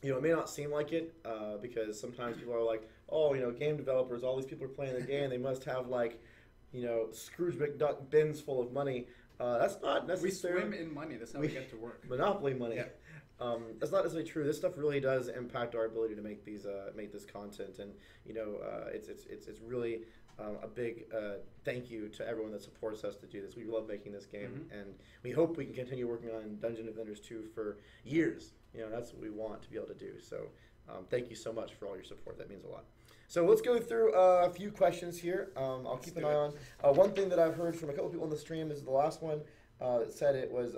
Speaker 1: it may not seem like it because sometimes people are like, oh, game developers, all these people are playing the game, they must have like, Scrooge McDuck bins full of money. That's not necessarily.
Speaker 2: We swim in money. That's how we get to work.
Speaker 1: Monopoly money.
Speaker 2: Yeah.
Speaker 1: That's not necessarily true. This stuff really does impact our ability to make this content, and it's really a big thank you to everyone that supports us to do this. We love making this game, and we hope we can continue working on Dungeon Defenders 2 for years. That's what we want to be able to do. So thank you so much for all your support. That means a lot. So let's go through a few questions here. I'll keep an eye on. One thing that I've heard from a couple people on the stream is the last one that said it was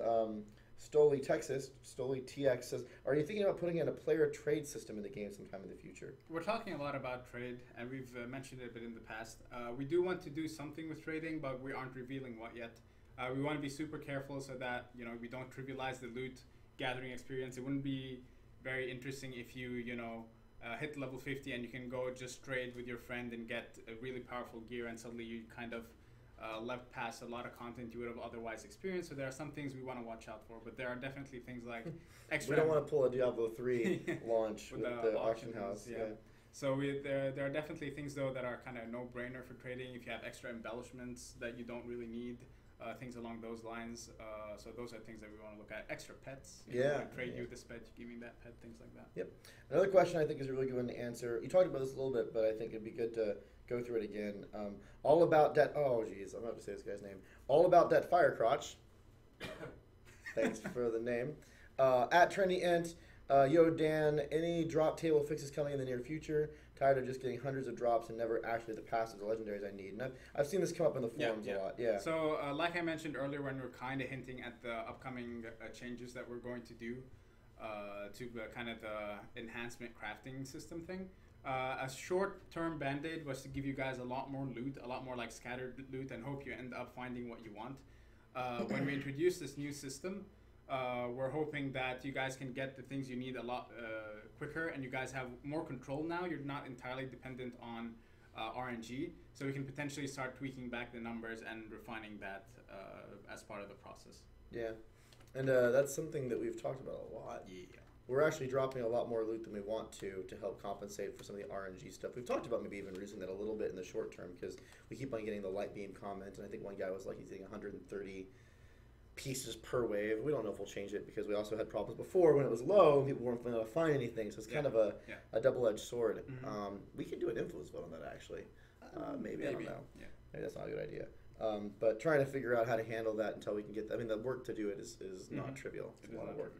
Speaker 1: Stoli Texas. Stoli TX says, are you thinking about putting in a player trade system in the game sometime in the future?
Speaker 2: We're talking a lot about trade, and we've mentioned it a bit in the past. We do want to do something with trading, but we aren't revealing what yet. We want to be super careful so that we don't trivialize the loot gathering experience. It wouldn't be very interesting if you hit level 50 and you can go just trade with your friend and get a really powerful gear, and suddenly you kind of left past a lot of content you would have otherwise experienced. So there are some things we want to watch out for, but there are definitely things like extra.
Speaker 1: We don't want to pull a Diablo 3 launch with the auction house. Yeah.
Speaker 2: So there are definitely things though that are kind of no-brainer for trading. If you have extra embellishments that you don't really need, things along those lines. So those are things that we want to look at. Extra pets. Trade you this pet, you give me that pet, things like that.
Speaker 1: Yep. Another question I think is a really good one to answer. You talked about this a little bit, but I think it'd be good to go through it again. All about debt. Oh, geez, I'm about to say this guy's name. All about debt. Firecrotch. Thanks for the name. At Trendy Int. Yo, Dan. Any drop table fixes coming in the near future? Tired of just getting hundreds of drops and never actually the passive legendaries I need. And I've seen this come up in the forums a lot. Yeah.
Speaker 2: So like I mentioned earlier, when we're kind of hinting at the upcoming changes that we're going to do to kind of the enhancement crafting system thing. A short-term band-aid was to give you guys a lot more loot, a lot more like scattered loot, and hope you end up finding what you want. When we introduce this new system, we're hoping that you guys can get the things you need a lot quicker, and you guys have more control now. You're not entirely dependent on RNG, so we can potentially start tweaking back the numbers and refining that as part of the process.
Speaker 1: Yeah, and that's something that we've talked about a lot.
Speaker 2: Yeah.
Speaker 1: We're actually dropping a lot more loot than we want to help compensate for some of the RNG stuff. We've talked about maybe even reducing that a little bit in the short term because we keep on getting the light beam comment, and I think one guy was like he's getting 130 pieces per wave. We don't know if we'll change it because we also had problems before when it was low and people weren't able to find anything, so it's kind of a double-edged sword. We could do an influence vote on that actually. Maybe, I don't know.
Speaker 2: Yeah.
Speaker 1: Maybe that's not a good idea. But trying to figure out how to handle that until we can get the work to do it is not trivial. It's a lot of work.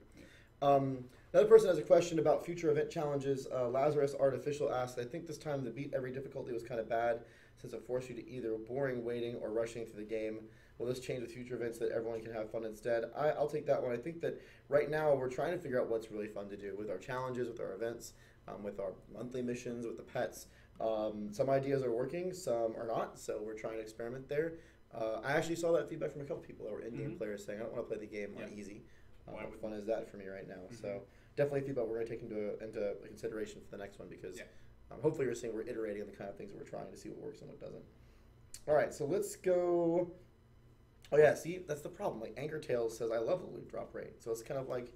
Speaker 1: Another person has a question about future event challenges. Lazarus Artificial asks, I think this time the beat every difficulty was kind of bad since it forced you to either boring waiting or rushing through the game. Will this change with future events that everyone can have fun instead? I'll take that one. I think that right now we're trying to figure out what's really fun to do with our challenges, with our events, with our monthly missions, with the pets. Some ideas are working, some are not, so we're trying to experiment there. I actually saw that feedback from a couple people that were in-game players saying, I don't want to play the game on easy. What fun is that for me right now? So definitely feedback we're going to take into consideration for the next one because hopefully we're iterating on the kind of things that we're trying to see what works and what doesn't. All right, so let's go. Oh yeah, see, that's the problem. Like Anchor Tales says, I love the loot drop rate. So it's kind of like,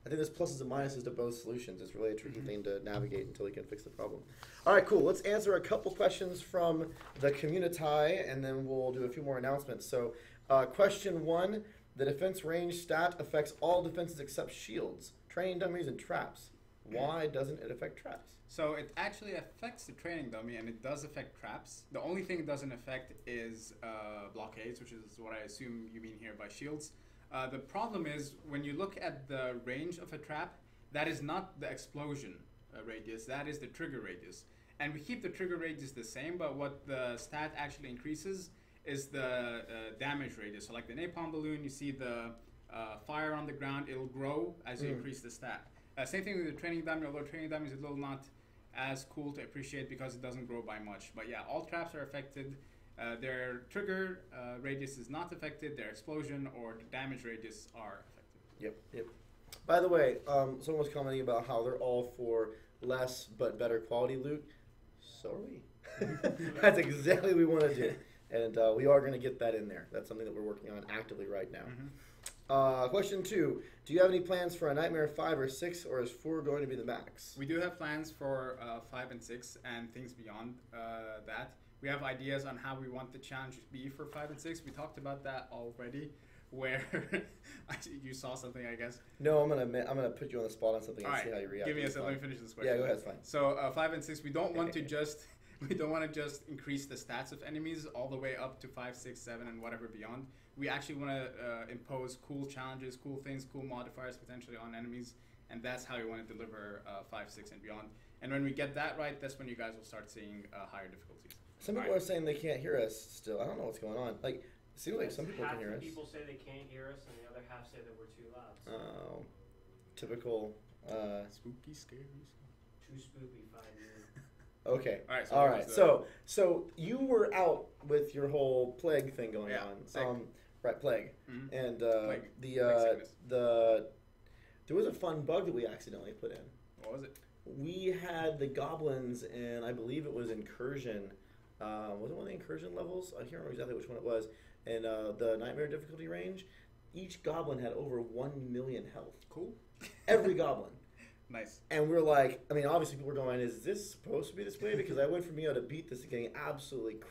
Speaker 1: I think there's pluses and minuses to both solutions. It's really a tricky thing to navigate until we can fix the problem. All right, cool. Let's answer a couple questions from the community, and then we'll do a few more announcements. So question 1, the defense range stat affects all defenses except shields, training dummies, and traps. Why doesn't it affect traps?
Speaker 2: So it actually affects the training dummy, and it does affect traps. The only thing it doesn't affect is blockades, which is what I assume you mean here by shields. The problem is when you look at the range of a trap, that is not the explosion radius, that is the trigger radius. And we keep the trigger radius the same, but what the stat actually increases is the damage radius. So like the napalm balloon, you see the fire on the ground, it'll grow as you increase the stat. Same thing with the training dummy, although training dummy is a little not as cool to appreciate because it doesn't grow by much. But yeah, all traps are affected. Their trigger radius is not affected. Their explosion or the damage radius are affected.
Speaker 1: Yep. By the way, someone was commenting about how they're all for less but better quality loot. So are we. That's exactly what we want to do. And we are going to get that in there. That's something that we're working on actively right now. Question 2. Do you have any plans for a Nightmare 5 or 6, or is 4 going to be the max?
Speaker 2: We do have plans for 5 and 6 and things beyond that. We have ideas on how we want the challenge to be for 5 and 6. We talked about that already, where you saw something, I guess.
Speaker 1: No, I'm gonna put you on the spot on something and
Speaker 2: All
Speaker 1: see
Speaker 2: right.
Speaker 1: how you react.
Speaker 2: Give me a second. Let me finish this question.
Speaker 1: Yeah, go ahead. It's fine.
Speaker 2: So 5 and 6, we don't want to just increase the stats of enemies all the way up to 5, 6, 7, and whatever beyond. We actually want to impose cool challenges, cool things, cool modifiers potentially on enemies, and that's how we want to deliver 5, 6, and beyond. And when we get that right, that's when you guys will start seeing higher difficulties.
Speaker 1: Some people are saying they can't hear us still. I don't know what's going on. Like, it seems like some people can hear us.
Speaker 3: Half the people say they can't hear us, and the other half say that we're too loud. So.
Speaker 1: Oh, typical.
Speaker 2: Spooky, scary.
Speaker 3: Too spooky, 5 years.
Speaker 1: Okay.
Speaker 2: All right.
Speaker 1: So you were out with your whole plague thing going on. Right, plague.
Speaker 2: Mm-hmm.
Speaker 1: And
Speaker 2: Plague.
Speaker 1: there was a fun bug that we accidentally put in.
Speaker 2: What was it?
Speaker 1: We had the goblins, and I believe it was incursion. Was it one of the incursion levels? I can't remember exactly which one it was. And the nightmare difficulty range, each goblin had over 1 million health.
Speaker 2: Cool.
Speaker 1: Every goblin.
Speaker 2: Nice.
Speaker 1: And we're like, I mean, obviously people were going, is this supposed to be this way? Because I went from to beat this to getting absolutely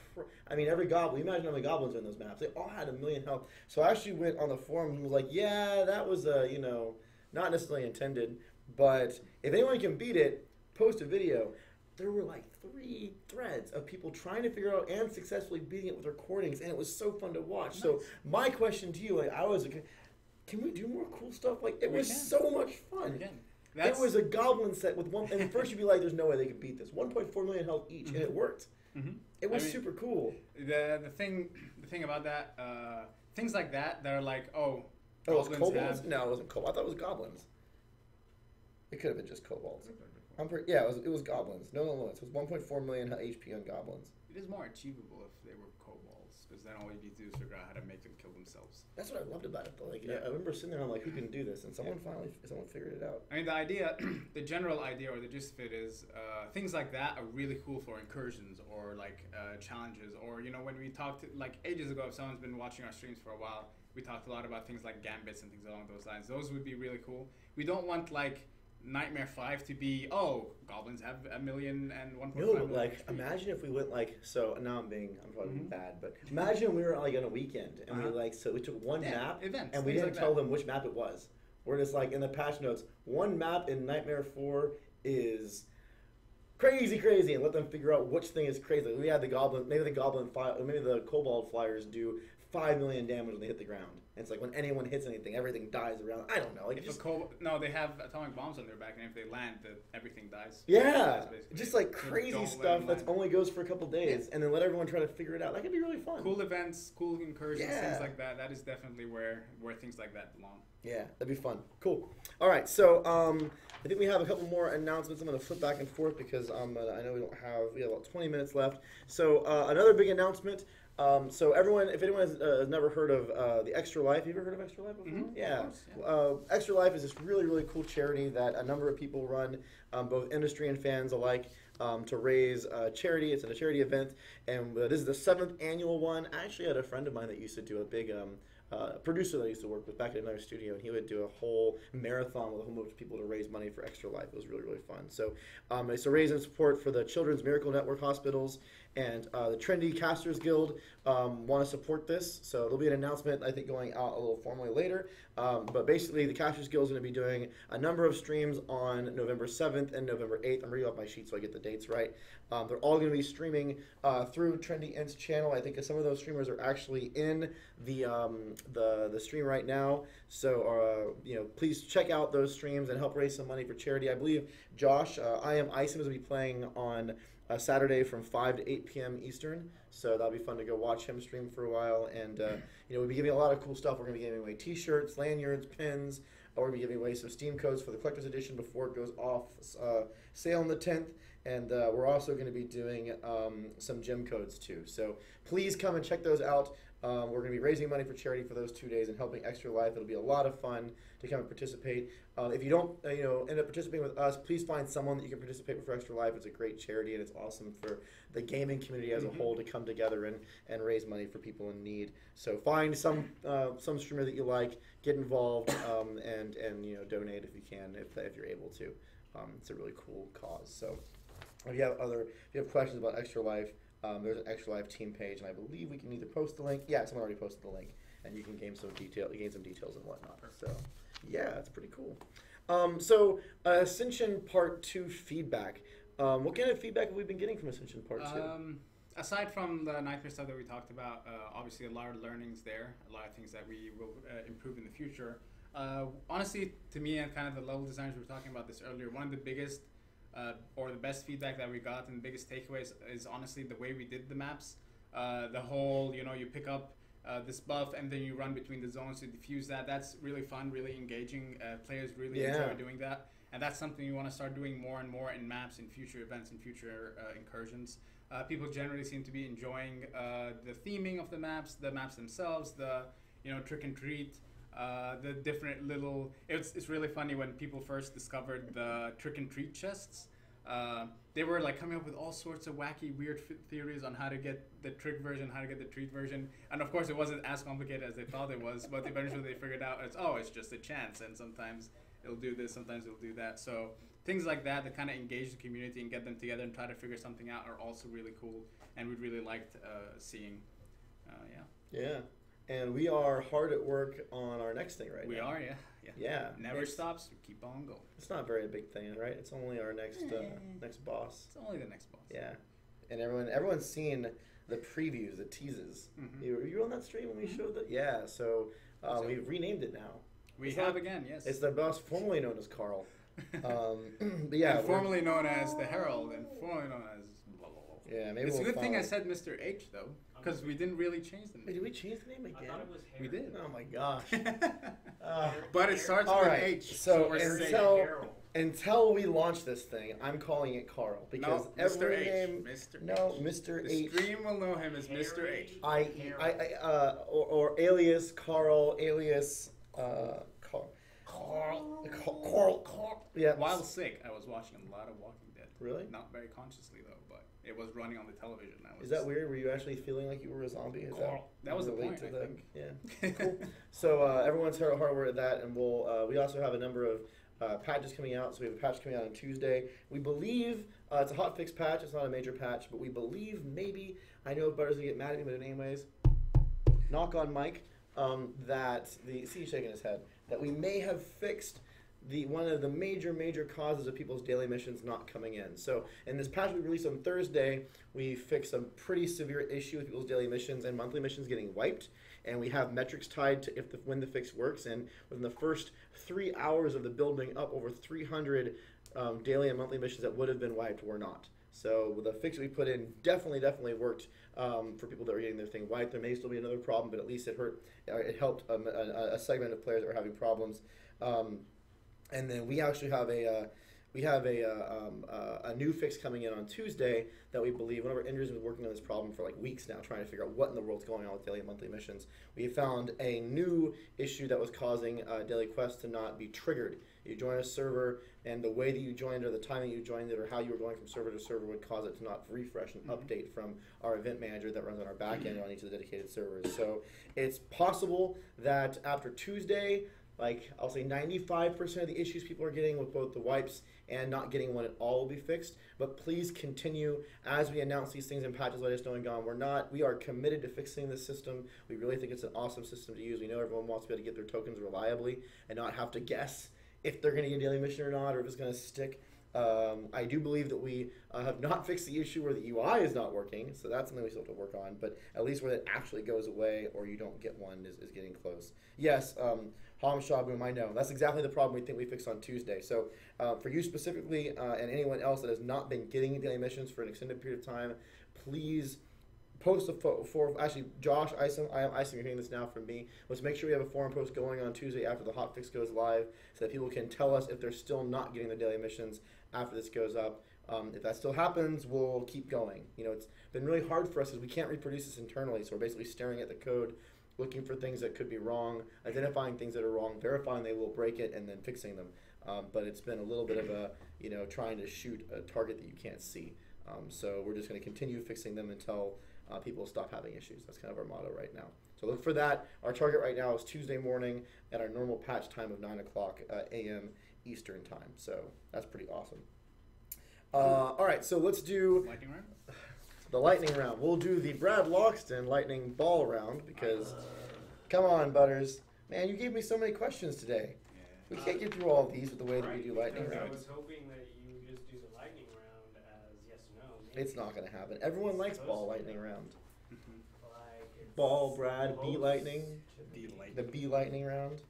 Speaker 1: every goblin, you imagine how many goblins are in those maps. They all had 1 million health. So I actually went on the forum and was like, yeah, that was, not necessarily intended. But if anyone can beat it, post a video. There were like 3 threads of people trying to figure out and successfully beating it with recordings. And it was so fun to watch. Nice. So my question to you, can we do more cool stuff? Like, it was so much fun. There was a goblin set with one, and first you'd be like, "There's no way they could beat this." 1.4 million health each, and it worked.
Speaker 2: Mm-hmm.
Speaker 1: It was super cool.
Speaker 2: The thing about that, things like that are like,
Speaker 1: it was kobolds? No, it wasn't kobolds. I thought it was goblins. It could have been just kobolds. It was goblins. No, it was 1.4 million HP on goblins.
Speaker 2: It is more achievable if they were kobolds, because then all you need to do is figure out how to make them kill themselves.
Speaker 1: That's what I loved about it, though. Like, I remember sitting there, I'm like, who can do this? And someone figured it out.
Speaker 2: I mean, the general idea or the gist of it is things like that are really cool for incursions or like challenges. Or, when we talked like ages ago, if someone's been watching our streams for a while, we talked a lot about things like gambits and things along those lines. Those would be really cool. We don't want like Nightmare 5 to be, goblins have 1 million and 1.5 million.
Speaker 1: No, but like, imagine if we went like, so now I'm probably bad, but imagine we were like on a weekend and we took one map
Speaker 2: events,
Speaker 1: and we didn't tell them which map it was. We're just like in the patch notes, one map in Nightmare 4 is crazy, and let them figure out which thing is crazy. Like, we had maybe the kobold flyers do 5 million damage when they hit the ground. And it's like when anyone hits anything, everything dies around. I don't know. Like
Speaker 2: they have atomic bombs on their back, and if they land, everything dies.
Speaker 1: Yeah, just like crazy stuff that only goes for a couple days, and then let everyone try to figure it out. That could be really fun.
Speaker 2: Cool events, cool incursions, things like that. That is definitely where things like that belong.
Speaker 1: Yeah, that'd be fun. Cool. All right, so I think we have a couple more announcements. I'm going to flip back and forth because I know we have about 20 minutes left. So another big announcement. So if anyone has never heard of the Extra Life, you ever heard of Extra Life before?
Speaker 2: Mm-hmm.
Speaker 1: Yeah.
Speaker 2: Course,
Speaker 1: Extra Life is this really, really cool charity that a number of people run, both industry and fans alike, to raise charity. It's a charity event, and this is the 7th annual one. I actually had a friend of mine that used to do a big producer that I used to work with back at another studio, and he would do a whole marathon with a whole bunch of people to raise money for Extra Life. It was really, really fun. So it's a raise and support for the Children's Miracle Network hospitals, and the Trendy Casters Guild want to support this. So there'll be an announcement, I think, going out a little formally later. But basically, the Casters Guild is going to be doing a number of streams on November 7th and November 8th. I'm reading off my sheet so I get the dates right. They're all going to be streaming through Trendy Int's channel. I think some of those streamers are actually in the stream right now. So please check out those streams and help raise some money for charity. I believe Josh, I Am Isom, is going to be playing on Saturday from 5 to 8 p.m. Eastern. So that'll be fun to go watch him stream for a while. And we'll be giving a lot of cool stuff. We're going to be giving away T-shirts, lanyards, pins. We're going to be giving away some Steam codes for the collector's edition before it goes off sale on the 10th. And we're also going to be doing some gym codes too. So please come and check those out. We're going to be raising money for charity for those 2 days and helping Extra Life. It'll be a lot of fun to come and participate. If you don't, end up participating with us, please find someone that you can participate with for Extra Life. It's a great charity, and it's awesome for the gaming community as a whole to come together and raise money for people in need. So find some streamer that you like, get involved, and donate if you can, if you're able to. It's a really cool cause. So if you have questions about Extra Life, there's an Extra Life team page, and I believe we can either post the link. Yeah, someone already posted the link, and you can gain some details and whatnot. So, yeah, it's pretty cool. Ascension Part 2 feedback. What kind of feedback have we been getting from Ascension Part 2?
Speaker 2: Aside from the nightmare stuff that we talked about, obviously a lot of learnings there, a lot of things that we will improve in the future. Honestly, to me, and kind of the level designers we were talking about this earlier, one of the biggest or the best feedback that we got and the biggest takeaways is honestly the way we did the maps. The whole, you pick up this buff and then you run between the zones to diffuse that. That's really fun, really engaging. Players really enjoy doing that. And that's something you want to start doing more and more in maps, in future events, in future incursions. People generally seem to be enjoying the theming of the maps themselves, the trick and treat. The different little, it's really funny when people first discovered the trick and treat chests. They were like coming up with all sorts of wacky, weird theories on how to get the trick version, how to get the treat version, and of course it wasn't as complicated as they thought it was. But eventually they figured out it's just a chance, and sometimes it'll do this, sometimes it'll do that. So things like that kind of engage the community and get them together and try to figure something out are also really cool, and we really liked seeing.
Speaker 1: Yeah. And we are hard at work on our next thing right now.
Speaker 2: We are, yeah. Never stops. We keep on going.
Speaker 1: It's not a very big thing, right? It's only our next boss.
Speaker 2: It's only the next boss.
Speaker 1: Yeah. And everyone's seen the previews, the teases.
Speaker 2: Mm-hmm.
Speaker 1: You were on that stream when we showed that? Yeah. So we've renamed it now.
Speaker 2: We have again, yes.
Speaker 1: It's the boss formerly known as Carl. But yeah.
Speaker 2: And formerly known as the Herald, and formerly known as blah, blah, blah.
Speaker 1: Yeah, maybe
Speaker 2: it's a good thing I said Mr. H, though. Because we didn't really change the name.
Speaker 1: Wait, did we change the name again?
Speaker 3: I thought it was Harry.
Speaker 2: We did.
Speaker 1: Oh my gosh.
Speaker 2: But it starts with H.
Speaker 1: So until we launch this thing, I'm calling it Carl because
Speaker 2: Mr.
Speaker 1: every
Speaker 2: H.
Speaker 1: name. Mr.
Speaker 2: The
Speaker 1: H.
Speaker 2: stream will know him as Mr. H.
Speaker 1: Or alias Carl, alias Carl. Yeah.
Speaker 2: While sick, I was watching a lot of Walking Dead.
Speaker 1: Really?
Speaker 2: Not very consciously though, but it was running on the television.
Speaker 1: Is that weird? Were you actually feeling like you were a zombie?
Speaker 2: That was the point, I think.
Speaker 1: Yeah. Cool. So everyone's hard work at that, and we also have a number of patches coming out. So we have a patch coming out on Tuesday. We believe it's a hotfix patch. It's not a major patch, but we believe maybe, I know Butters will get mad at me, but anyways, knock on Mike, he's shaking his head, that we may have fixed one of the major causes of people's daily missions not coming in. So in this patch we released on Thursday, we fixed a pretty severe issue with people's daily missions and monthly missions getting wiped, and we have metrics tied to when the fix works. And within the first 3 hours of the building up, over 300 daily and monthly missions that would have been wiped were not. So the fix that we put in definitely worked for people that were getting their thing wiped. There may still be another problem, but at least it helped a segment of players that were having problems. And then we actually have a new fix coming in on Tuesday that we believe, one of our engineers has been working on this problem for like weeks now, trying to figure out what in the world's going on with daily and monthly missions. We found a new issue that was causing daily quests to not be triggered. You join a server, and the way that you joined or the timing you joined it or how you were going from server to server would cause it to not refresh and update from our event manager that runs on our back end on each of the dedicated servers. So it's possible that after Tuesday, like I'll say 95% of the issues people are getting with both the wipes and not getting one at all will be fixed. But please continue as we announce these things in patches. Let us know and gone. We are committed to fixing this system. We really think it's an awesome system to use. We know everyone wants to be able to get their tokens reliably and not have to guess if they're going to get a daily mission or not, or if it's going to stick. I do believe that we have not fixed the issue where the UI is not working, so that's something we still have to work on. But at least where it actually goes away or you don't get one is getting close. Yes, Ham Shaboom, I know. That's exactly the problem we think we fixed on Tuesday. So for you specifically and anyone else that has not been getting daily missions for an extended period of time, please post a forum. Actually, Josh, Isom, you're hearing this now from me. Let's make sure we have a forum post going on Tuesday after the hotfix goes live so that people can tell us if they're still not getting the daily missions after this goes up. If that still happens, we'll keep going. It's been really hard for us because we can't reproduce this internally, so we're basically staring at the code, looking for things that could be wrong, identifying things that are wrong, verifying they will break it, and then fixing them. But it's been a little bit of a, trying to shoot a target that you can't see. So we're just going to continue fixing them until people stop having issues. That's kind of our motto right now. So look for that. Our target right now is Tuesday morning at our normal patch time of 9 o'clock a.m. Eastern time. So that's pretty awesome. All right, so let's do
Speaker 2: Lightning round?
Speaker 1: the lightning round. We'll do the Brad Loxton lightning ball round because, come on, Butters. Man, you gave me so many questions today. We can't get through all of these with the way that we do lightning
Speaker 3: because
Speaker 1: round.
Speaker 3: I was hoping that you would just do the lightning round as yes or no. Maybe.
Speaker 1: It's not going to happen. Everyone likes ball lightning round.
Speaker 3: Like it's
Speaker 1: Ball, Brad, B lightning.
Speaker 2: D lightning.
Speaker 1: The B lightning round.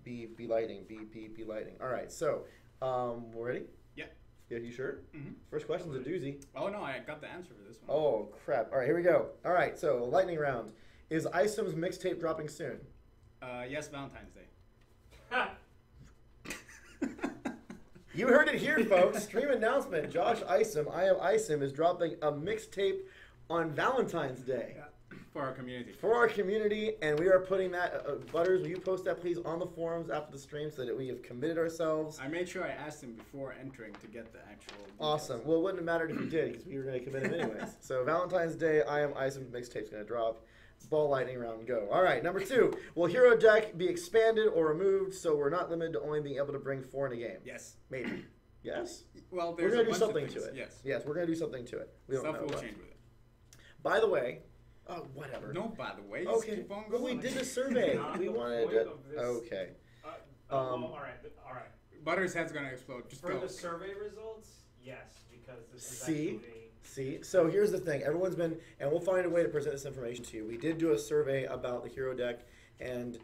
Speaker 1: B lightning. B lightning. All right, so we're ready?
Speaker 2: Yeah.
Speaker 1: Yeah, you sure?
Speaker 2: Mm-hmm.
Speaker 1: First question's a doozy.
Speaker 2: Oh no, I got the answer for this one.
Speaker 1: Oh, crap. All right, here we go. All right, so lightning round. Is Isom's mixtape dropping soon?
Speaker 2: Yes, Valentine's Day.
Speaker 1: You heard it here, folks. Stream announcement. Josh Isom, I Am Isom, is dropping a mixtape on Valentine's Day.
Speaker 2: Yeah. For our community.
Speaker 1: For our community, and we are putting that, Butters, will you post that please on the forums after the stream so that we have committed ourselves?
Speaker 2: I made sure I asked him before entering to get the actual details.
Speaker 1: Awesome. Well, it wouldn't have mattered if you did because we were going to commit him anyways. So Valentine's Day, I Am Isom's mixtape's going to drop. Ball lightning round, go. All right, number 2. Will Hero Deck be expanded or removed so we're not limited to only being able to bring 4 in a game?
Speaker 2: Yes.
Speaker 1: Maybe. Yes?
Speaker 2: Well,
Speaker 1: We're
Speaker 2: there's
Speaker 1: going
Speaker 2: a
Speaker 1: to do
Speaker 2: bunch of
Speaker 1: something to
Speaker 2: things.
Speaker 1: it.
Speaker 2: Yes.
Speaker 1: Yes, we're going to do something to it. We don't
Speaker 2: Stuff
Speaker 1: know
Speaker 2: will
Speaker 1: what.
Speaker 2: change with it.
Speaker 1: By the way, oh, whatever.
Speaker 2: No, by the way, just
Speaker 1: Okay,
Speaker 2: keep on
Speaker 1: but we
Speaker 2: going.
Speaker 1: did a survey.
Speaker 3: Not
Speaker 1: We
Speaker 3: the
Speaker 1: wanted
Speaker 3: point
Speaker 1: to.
Speaker 3: of this.
Speaker 1: Okay.
Speaker 3: Well, all right.
Speaker 2: Butter's head's gonna explode. Just
Speaker 3: For
Speaker 2: go.
Speaker 3: the survey results, yes, because this is
Speaker 1: See?
Speaker 3: actually.
Speaker 1: See, so here's the thing. Everyone's been, and we'll find a way to present this information to you. We did do a survey about the Hero Deck, and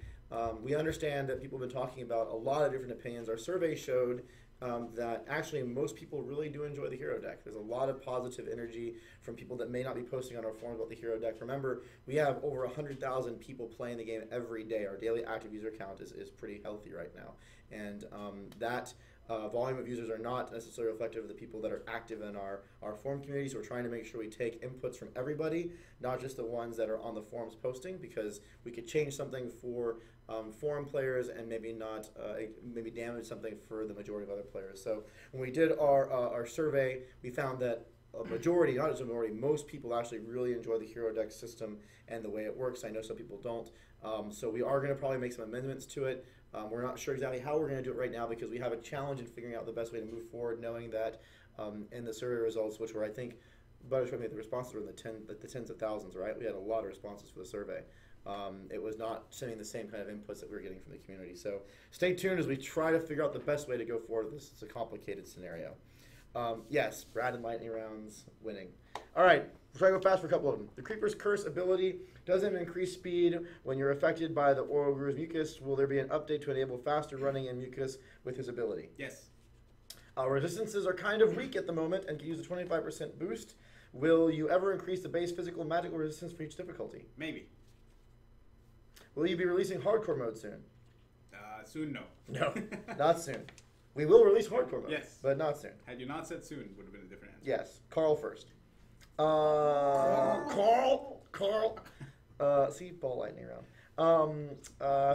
Speaker 1: we understand that people have been talking about a lot of different opinions. Our survey showed that actually most people really do enjoy the Hero Deck. There's a lot of positive energy from people that may not be posting on our forums about the Hero Deck. Remember, we have over 100,000 people playing the game every day. Our daily active user count is pretty healthy right now. And that volume of users are not necessarily reflective of the people that are active in our forum community. So we're trying to make sure we take inputs from everybody, not just the ones that are on the forums posting, because we could change something for forum players and maybe not maybe damage something for the majority of other players. So when we did our survey, we found that a majority, not just a majority, most people actually really enjoy the Hero Deck system and the way it works. I know some people don't. So we are going to probably make some amendments to it. We're not sure exactly how we're going to do it right now because we have a challenge in figuring out the best way to move forward, knowing that in the survey results, which were, I think, Butter showed me the responses were in the tens of thousands, right? We had a lot of responses for the survey. It was not sending the same kind of inputs that we were getting from the community. So stay tuned as we try to figure out the best way to go forward with this. It's a complicated scenario. Yes, Brad and Lightning rounds winning. All right, we'll try to go fast for a couple of them. The Creeper's Curse ability doesn't increase speed when you're affected by the Oral Guru's Mucus. Will there be an update to enable faster running in Mucus with his ability?
Speaker 2: Yes.
Speaker 1: Resistances are kind of weak at the moment and can use a 25% boost. Will you ever increase the base physical and magical resistance for each difficulty?
Speaker 2: Maybe.
Speaker 1: Will you be releasing hardcore mode soon?
Speaker 2: Soon, no.
Speaker 1: No, not soon. We will release hardcore mode,
Speaker 2: Yes.
Speaker 1: but not soon.
Speaker 2: Had you not said soon, would have been a different answer.
Speaker 1: Yes, Carl first. Carl. See, ball lightning round.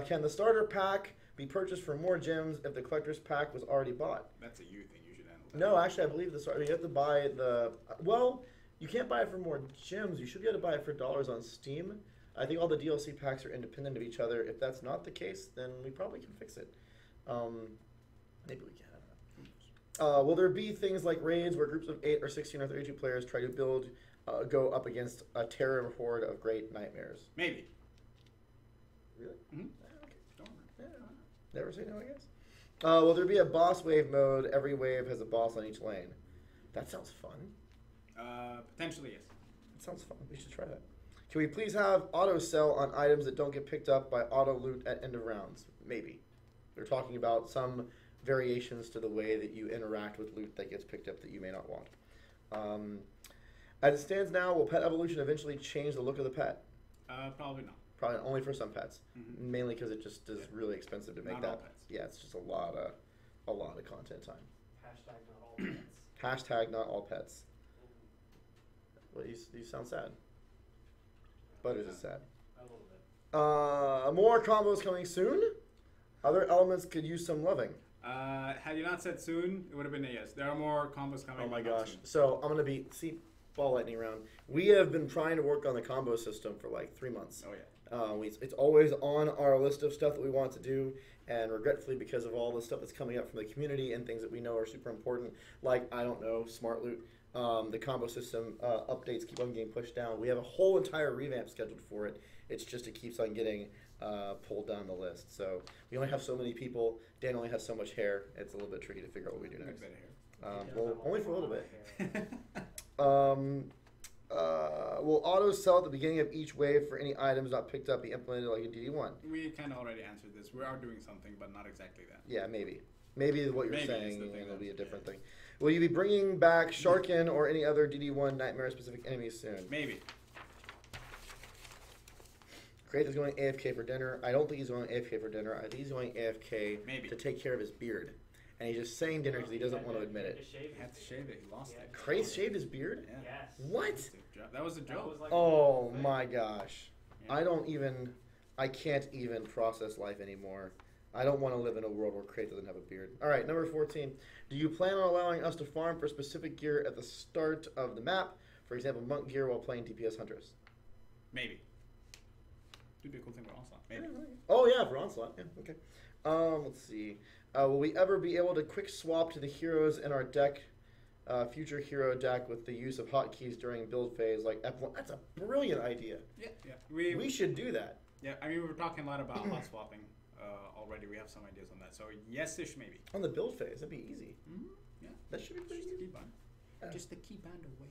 Speaker 1: Can the starter pack be purchased for more gems if the collector's pack was already bought?
Speaker 2: That's a you thing. You should handle that.
Speaker 1: No, actually, I believe the starter. You have to buy the. Well, you can't buy it for more gems. You should be able to buy it for dollars on Steam. I think all the DLC packs are independent of each other. If that's not the case, then we probably can fix it. Maybe we can. I don't know. Will there be things like raids where groups of 8 or 16 or 32 players try to go up against a terror horde of great nightmares?
Speaker 2: Maybe.
Speaker 1: Really?
Speaker 2: Mm-hmm.
Speaker 1: Okay.
Speaker 2: Don't worry.
Speaker 1: Yeah. Never say no, I guess. Will there be a boss wave mode? Every wave has a boss on each lane. That sounds fun.
Speaker 2: Potentially, yes.
Speaker 1: That sounds fun. We should try that. Can we please have auto sell on items that don't get picked up by auto loot at end of rounds? Maybe. They're talking about some variations to the way that you interact with loot that gets picked up that you may not want. As it stands now, will pet evolution eventually change the look of the pet?
Speaker 2: Probably not.
Speaker 1: Probably only for some pets.
Speaker 2: Mhm.
Speaker 1: Mainly because it just is really expensive to make
Speaker 2: Not
Speaker 1: that.
Speaker 2: all pets.
Speaker 1: Yeah, it's just a lot of content time.
Speaker 3: Hashtag not all pets.
Speaker 1: Hashtag not all pets. Well, you sound sad. Butters is sad.
Speaker 3: A little bit.
Speaker 1: More combos coming soon. Other elements could use some loving.
Speaker 2: Had you not said soon, it would have been a yes. There are more combos coming.
Speaker 1: Oh my
Speaker 2: but not
Speaker 1: gosh.
Speaker 2: soon.
Speaker 1: So I'm going to ball lightning round. We have been trying to work on the combo system for like 3 months.
Speaker 2: Oh yeah.
Speaker 1: It's always on our list of stuff that we want to do, and regretfully, because of all the stuff that's coming up from the community and things that we know are super important, like, I don't know, Smart Loot, the combo system updates keep on getting pushed down. We have a whole entire revamp scheduled for it. It's just it keeps on getting pulled down the list. So we only have so many people. Dan only has so much hair. It's a little bit tricky to figure out what we do next.
Speaker 2: Bit of hair.
Speaker 1: Well, only for a little bit. Will autos sell at the beginning of each wave for any items not picked up be implemented like a DD1?
Speaker 2: We kind of already answered this. We are doing something, but not exactly that.
Speaker 1: Yeah, maybe. Maybe what you're
Speaker 2: Maybe is
Speaker 1: saying,
Speaker 2: the
Speaker 1: and
Speaker 2: thing
Speaker 1: it'll be a
Speaker 2: that-
Speaker 1: different thing. Will you be bringing back Sharkin or any other DD1 Nightmare-specific enemies soon?
Speaker 2: Maybe.
Speaker 1: Kratos is going AFK for dinner. I don't think he's going AFK for dinner. I think he's going AFK
Speaker 2: Maybe.
Speaker 1: to take care of his beard. And he's just saying dinner because he doesn't want to admit it.
Speaker 2: He had to shave it. He lost it.
Speaker 1: Kratos shaved his beard?
Speaker 2: Yeah.
Speaker 3: Yes.
Speaker 1: What?
Speaker 2: That was a
Speaker 3: That
Speaker 2: joke.
Speaker 3: was like
Speaker 1: Oh
Speaker 3: a thing.
Speaker 1: my gosh.
Speaker 2: Yeah.
Speaker 1: I can't even process life anymore. I don't want to live in a world where Kratos doesn't have a beard. All right, number 14. Do you plan on allowing us to farm for specific gear at the start of the map? For example, monk gear while playing DPS hunters.
Speaker 2: Maybe. Would be a cool thing for Onslaught. Maybe.
Speaker 1: Oh yeah, for Onslaught. Yeah, okay. Let's see. Will we ever be able to quick swap to the heroes in our deck, future hero deck, with the use of hotkeys during build phase like F1? That's a brilliant idea.
Speaker 2: Yeah. Yeah.
Speaker 1: We should do that.
Speaker 2: Yeah. I mean, we were talking a lot about hot swapping already. We have some ideas on that. So yes-ish maybe.
Speaker 1: On the build phase, that'd be easy.
Speaker 2: Mm-hmm. Yeah.
Speaker 1: That should be pretty
Speaker 2: Just the
Speaker 1: easy.
Speaker 2: keybind.
Speaker 1: Yeah.
Speaker 2: Just the keybind away.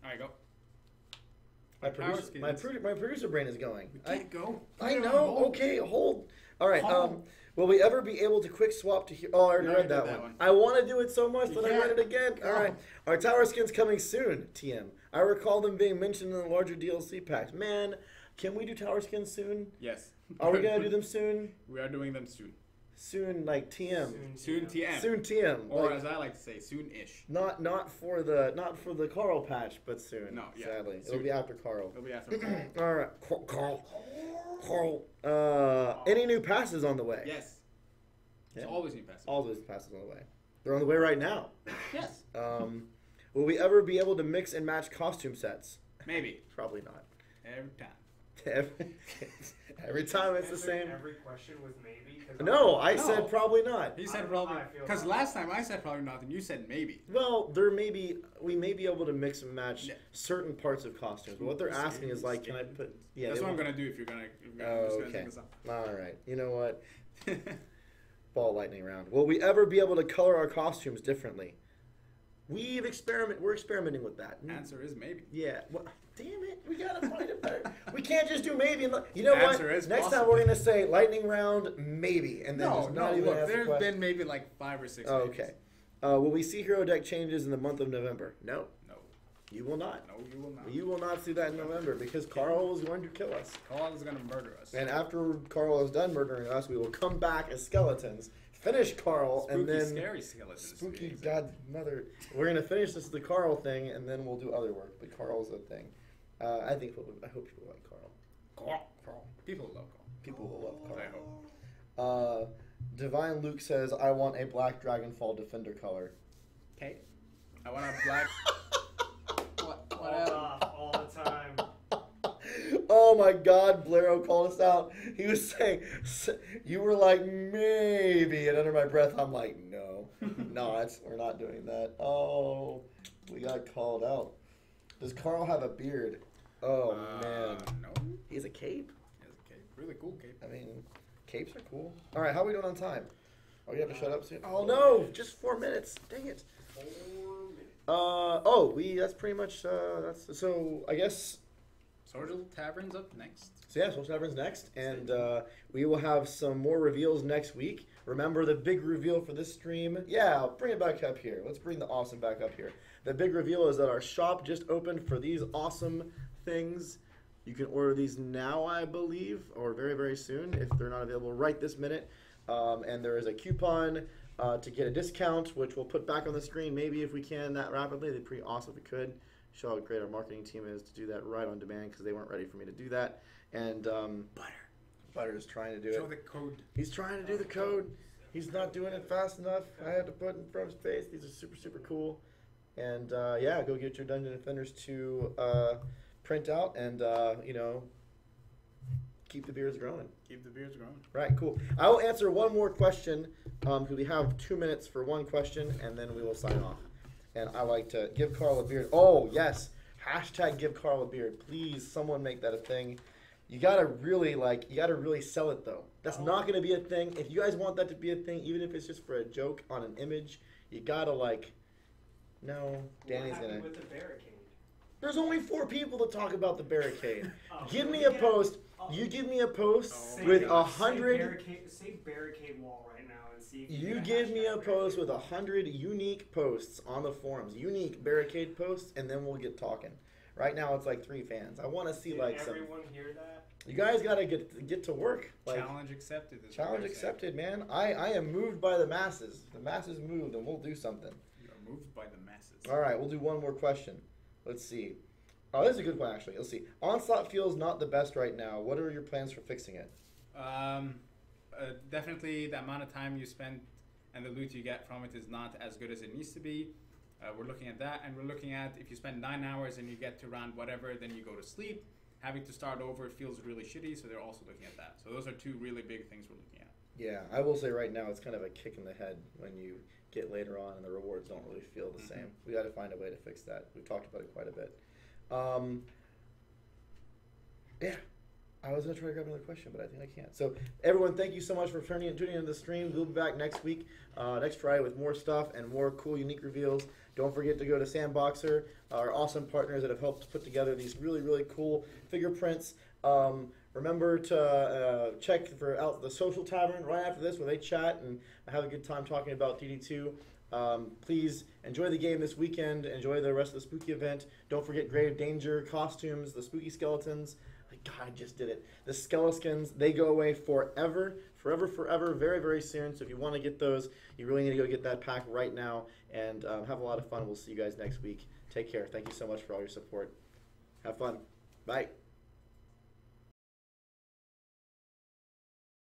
Speaker 2: All right, go.
Speaker 1: My
Speaker 2: Power
Speaker 1: producer brain is going.
Speaker 2: We can't go.
Speaker 1: I
Speaker 2: Put it on
Speaker 1: know.
Speaker 2: hold.
Speaker 1: Okay, hold. All right.
Speaker 2: Hold.
Speaker 1: Will we ever be able to quick swap to? Oh, I already
Speaker 2: No, I
Speaker 1: read
Speaker 2: did
Speaker 1: that
Speaker 2: that
Speaker 1: one.
Speaker 2: one.
Speaker 1: I want to do it so much
Speaker 2: You
Speaker 1: that I
Speaker 2: can't.
Speaker 1: read it again.
Speaker 2: Go.
Speaker 1: All right. Our tower skins coming soon. TM. I recall them being mentioned in the larger DLC packs. Man, can we do tower skins soon?
Speaker 2: Yes.
Speaker 1: Are we gonna do them soon?
Speaker 2: We are doing them soon.
Speaker 1: Soon, like TM.
Speaker 2: Soon TM.
Speaker 1: Soon TM.
Speaker 2: Or
Speaker 1: Like,
Speaker 2: as I like to say, soon-ish.
Speaker 1: not for the Carl patch, but soon.
Speaker 2: No, yeah.
Speaker 1: Sadly, it'll
Speaker 2: Soon.
Speaker 1: be after Carl.
Speaker 2: It'll be after.
Speaker 1: All right, Carl. Any new passes on the way?
Speaker 2: Yes.
Speaker 1: Yeah.
Speaker 2: It's always new passes.
Speaker 1: All those passes on the way. They're on the way right now.
Speaker 2: Yes.
Speaker 1: Will we ever be able to mix and match costume sets?
Speaker 2: Maybe.
Speaker 1: Probably not.
Speaker 2: Every time.
Speaker 1: Every time it's the same.
Speaker 3: Every question with maybe. 'Cause
Speaker 1: No, I
Speaker 2: No.
Speaker 1: said probably not.
Speaker 2: He
Speaker 3: I
Speaker 2: said
Speaker 3: don't know how
Speaker 2: probably.
Speaker 3: I feel
Speaker 2: Because
Speaker 3: about
Speaker 2: last time I said probably not, and you said maybe.
Speaker 1: Well, we may be able to mix and match
Speaker 2: Yeah.
Speaker 1: certain parts of costumes. But what they're asking is like, can I put? Yeah,
Speaker 2: That's
Speaker 1: they
Speaker 2: what I'm
Speaker 1: want-
Speaker 2: gonna do if you're gonna.
Speaker 1: Oh,
Speaker 2: just gonna
Speaker 1: okay.
Speaker 2: take us up.
Speaker 1: All right. You know what? Ball lightning round. Will we ever be able to color our costumes differently? We're experimenting with that.
Speaker 2: Answer is maybe.
Speaker 1: Yeah. Well, damn it. We gotta find it better. We can't just do maybe. You know
Speaker 2: Answer
Speaker 1: what?
Speaker 2: is
Speaker 1: Next time
Speaker 2: possible.
Speaker 1: we're gonna say lightning round maybe, and then
Speaker 2: No,
Speaker 1: just not
Speaker 2: no.
Speaker 1: even
Speaker 2: Look,
Speaker 1: ask the
Speaker 2: there's
Speaker 1: question.
Speaker 2: been maybe like 5 or 6.
Speaker 1: Oh,
Speaker 2: maybes.
Speaker 1: okay. Will we see hero deck changes in the month of November? No,
Speaker 2: No.
Speaker 1: you will not.
Speaker 2: No, you will not.
Speaker 1: You will not see that in November because Carl is going to kill us.
Speaker 2: Carl is gonna murder us.
Speaker 1: And after Carl is done murdering us, we will come back as skeletons, finish Carl,
Speaker 2: Spooky,
Speaker 1: and then
Speaker 2: scary skeletons. to be
Speaker 1: spooky
Speaker 2: exact.
Speaker 1: godmother. We're gonna finish the Carl thing, and then we'll do other work. But Carl's a thing. I hope people like Carl.
Speaker 2: Carl. People love Carl.
Speaker 1: People will love Carl.
Speaker 2: I hope.
Speaker 1: Divine Luke says, "I want a black Dragonfall Defender color."
Speaker 2: Okay. I want a black.
Speaker 3: all the time.
Speaker 1: Oh my God, Blairo called us out. He was saying, you were like, maybe. And under my breath, I'm like, no, we're not doing that. Oh, we got called out. Does Carl have a beard? Oh, man.
Speaker 2: No.
Speaker 1: He has a cape?
Speaker 2: He has a cape. Really cool cape.
Speaker 1: I mean, capes are cool. All right, how are we doing on time? Are we have to shut up soon? Oh, no, just 4 minutes. Dang it.
Speaker 3: 4 minutes.
Speaker 1: That's pretty much, so I guess.
Speaker 2: Social Tavern's up next.
Speaker 1: So yeah, Social Tavern's next, and we will have some more reveals next week. Remember the big reveal for this stream? Yeah, I'll bring it back up here. Let's bring the awesome back up here. The big reveal is that our shop just opened for these awesome things. You can order these now, I believe, or very, very soon if they're not available right this minute. And there is a coupon to get a discount, which we'll put back on the screen maybe if we can that rapidly. It'd be pretty awesome if we could. Show how great our marketing team is to do that right on demand because they weren't ready for me to do that. And Butter is trying to do
Speaker 2: Show
Speaker 1: it.
Speaker 2: the code.
Speaker 1: He's trying to do the code. He's not doing it fast enough. I had to put in front space. These are super, super cool. And yeah, go get your Dungeon Defenders to print out and, you know, keep the beards growing.
Speaker 2: Keep the beards growing.
Speaker 1: Right, cool. I will answer one more question because we have 2 minutes for one question, and then we will sign off. And I like to give Carl a beard. Oh, yes. Hashtag give Carl a beard. Please, someone make that a thing. You gotta really sell it though. That's not gonna be a thing. If you guys want that to be a thing, even if it's just for a joke on an image, you gotta no, Danny's gonna.
Speaker 3: With the barricade.
Speaker 1: There's only 4 people to talk about the barricade. Give me a post. You give me a post with 100.
Speaker 3: Say barricade wall right now and see. If
Speaker 1: you give me a post with 100 unique posts on the forums, unique barricade posts, and then we'll get talking. Right now it's like 3 fans. I want to see
Speaker 3: Did
Speaker 1: some.
Speaker 3: everyone hear that?
Speaker 1: You guys gotta get to work.
Speaker 2: Challenge accepted.
Speaker 1: Challenge accepted, man. I am moved by the masses. The masses moved, and we'll do something.
Speaker 2: You are moved by the masses.
Speaker 1: All right, we'll do one more question. Let's see. Oh, this is a good one actually. Let's see. Onslaught feels not the best right now. What are your plans for fixing it?
Speaker 2: Definitely the amount of time you spend and the loot you get from it is not as good as it needs to be. We're looking at that, and we're looking at if you spend 9 hours and you get to round whatever, then you go to sleep. Having to start over feels really shitty, so they're also looking at that. So those are 2 really big things we're looking at.
Speaker 1: Yeah, I will say right now it's kind of a kick in the head when you get later on and the rewards don't really feel the same. We got to find a way to fix that. We've talked about it quite a bit. Yeah, I was going to try to grab another question, but I think I can't. So everyone, thank you so much for tuning into the stream. We'll be back next week, next Friday with more stuff and more cool, unique reveals. Don't forget to go to Sandboxer, our awesome partners that have helped put together these really, really cool figure prints. Remember to check out the Social Tavern right after this where they chat and have a good time talking about DD2. Please enjoy the game this weekend. Enjoy the rest of the spooky event. Don't forget Grave Danger costumes, the spooky skeletons. God, I just did it. The skeletons, they go away forever. Forever, forever, very, very soon. So if you want to get those, you really need to go get that pack right now and have a lot of fun. We'll see you guys next week. Take care. Thank you so much for all your support. Have fun. Bye.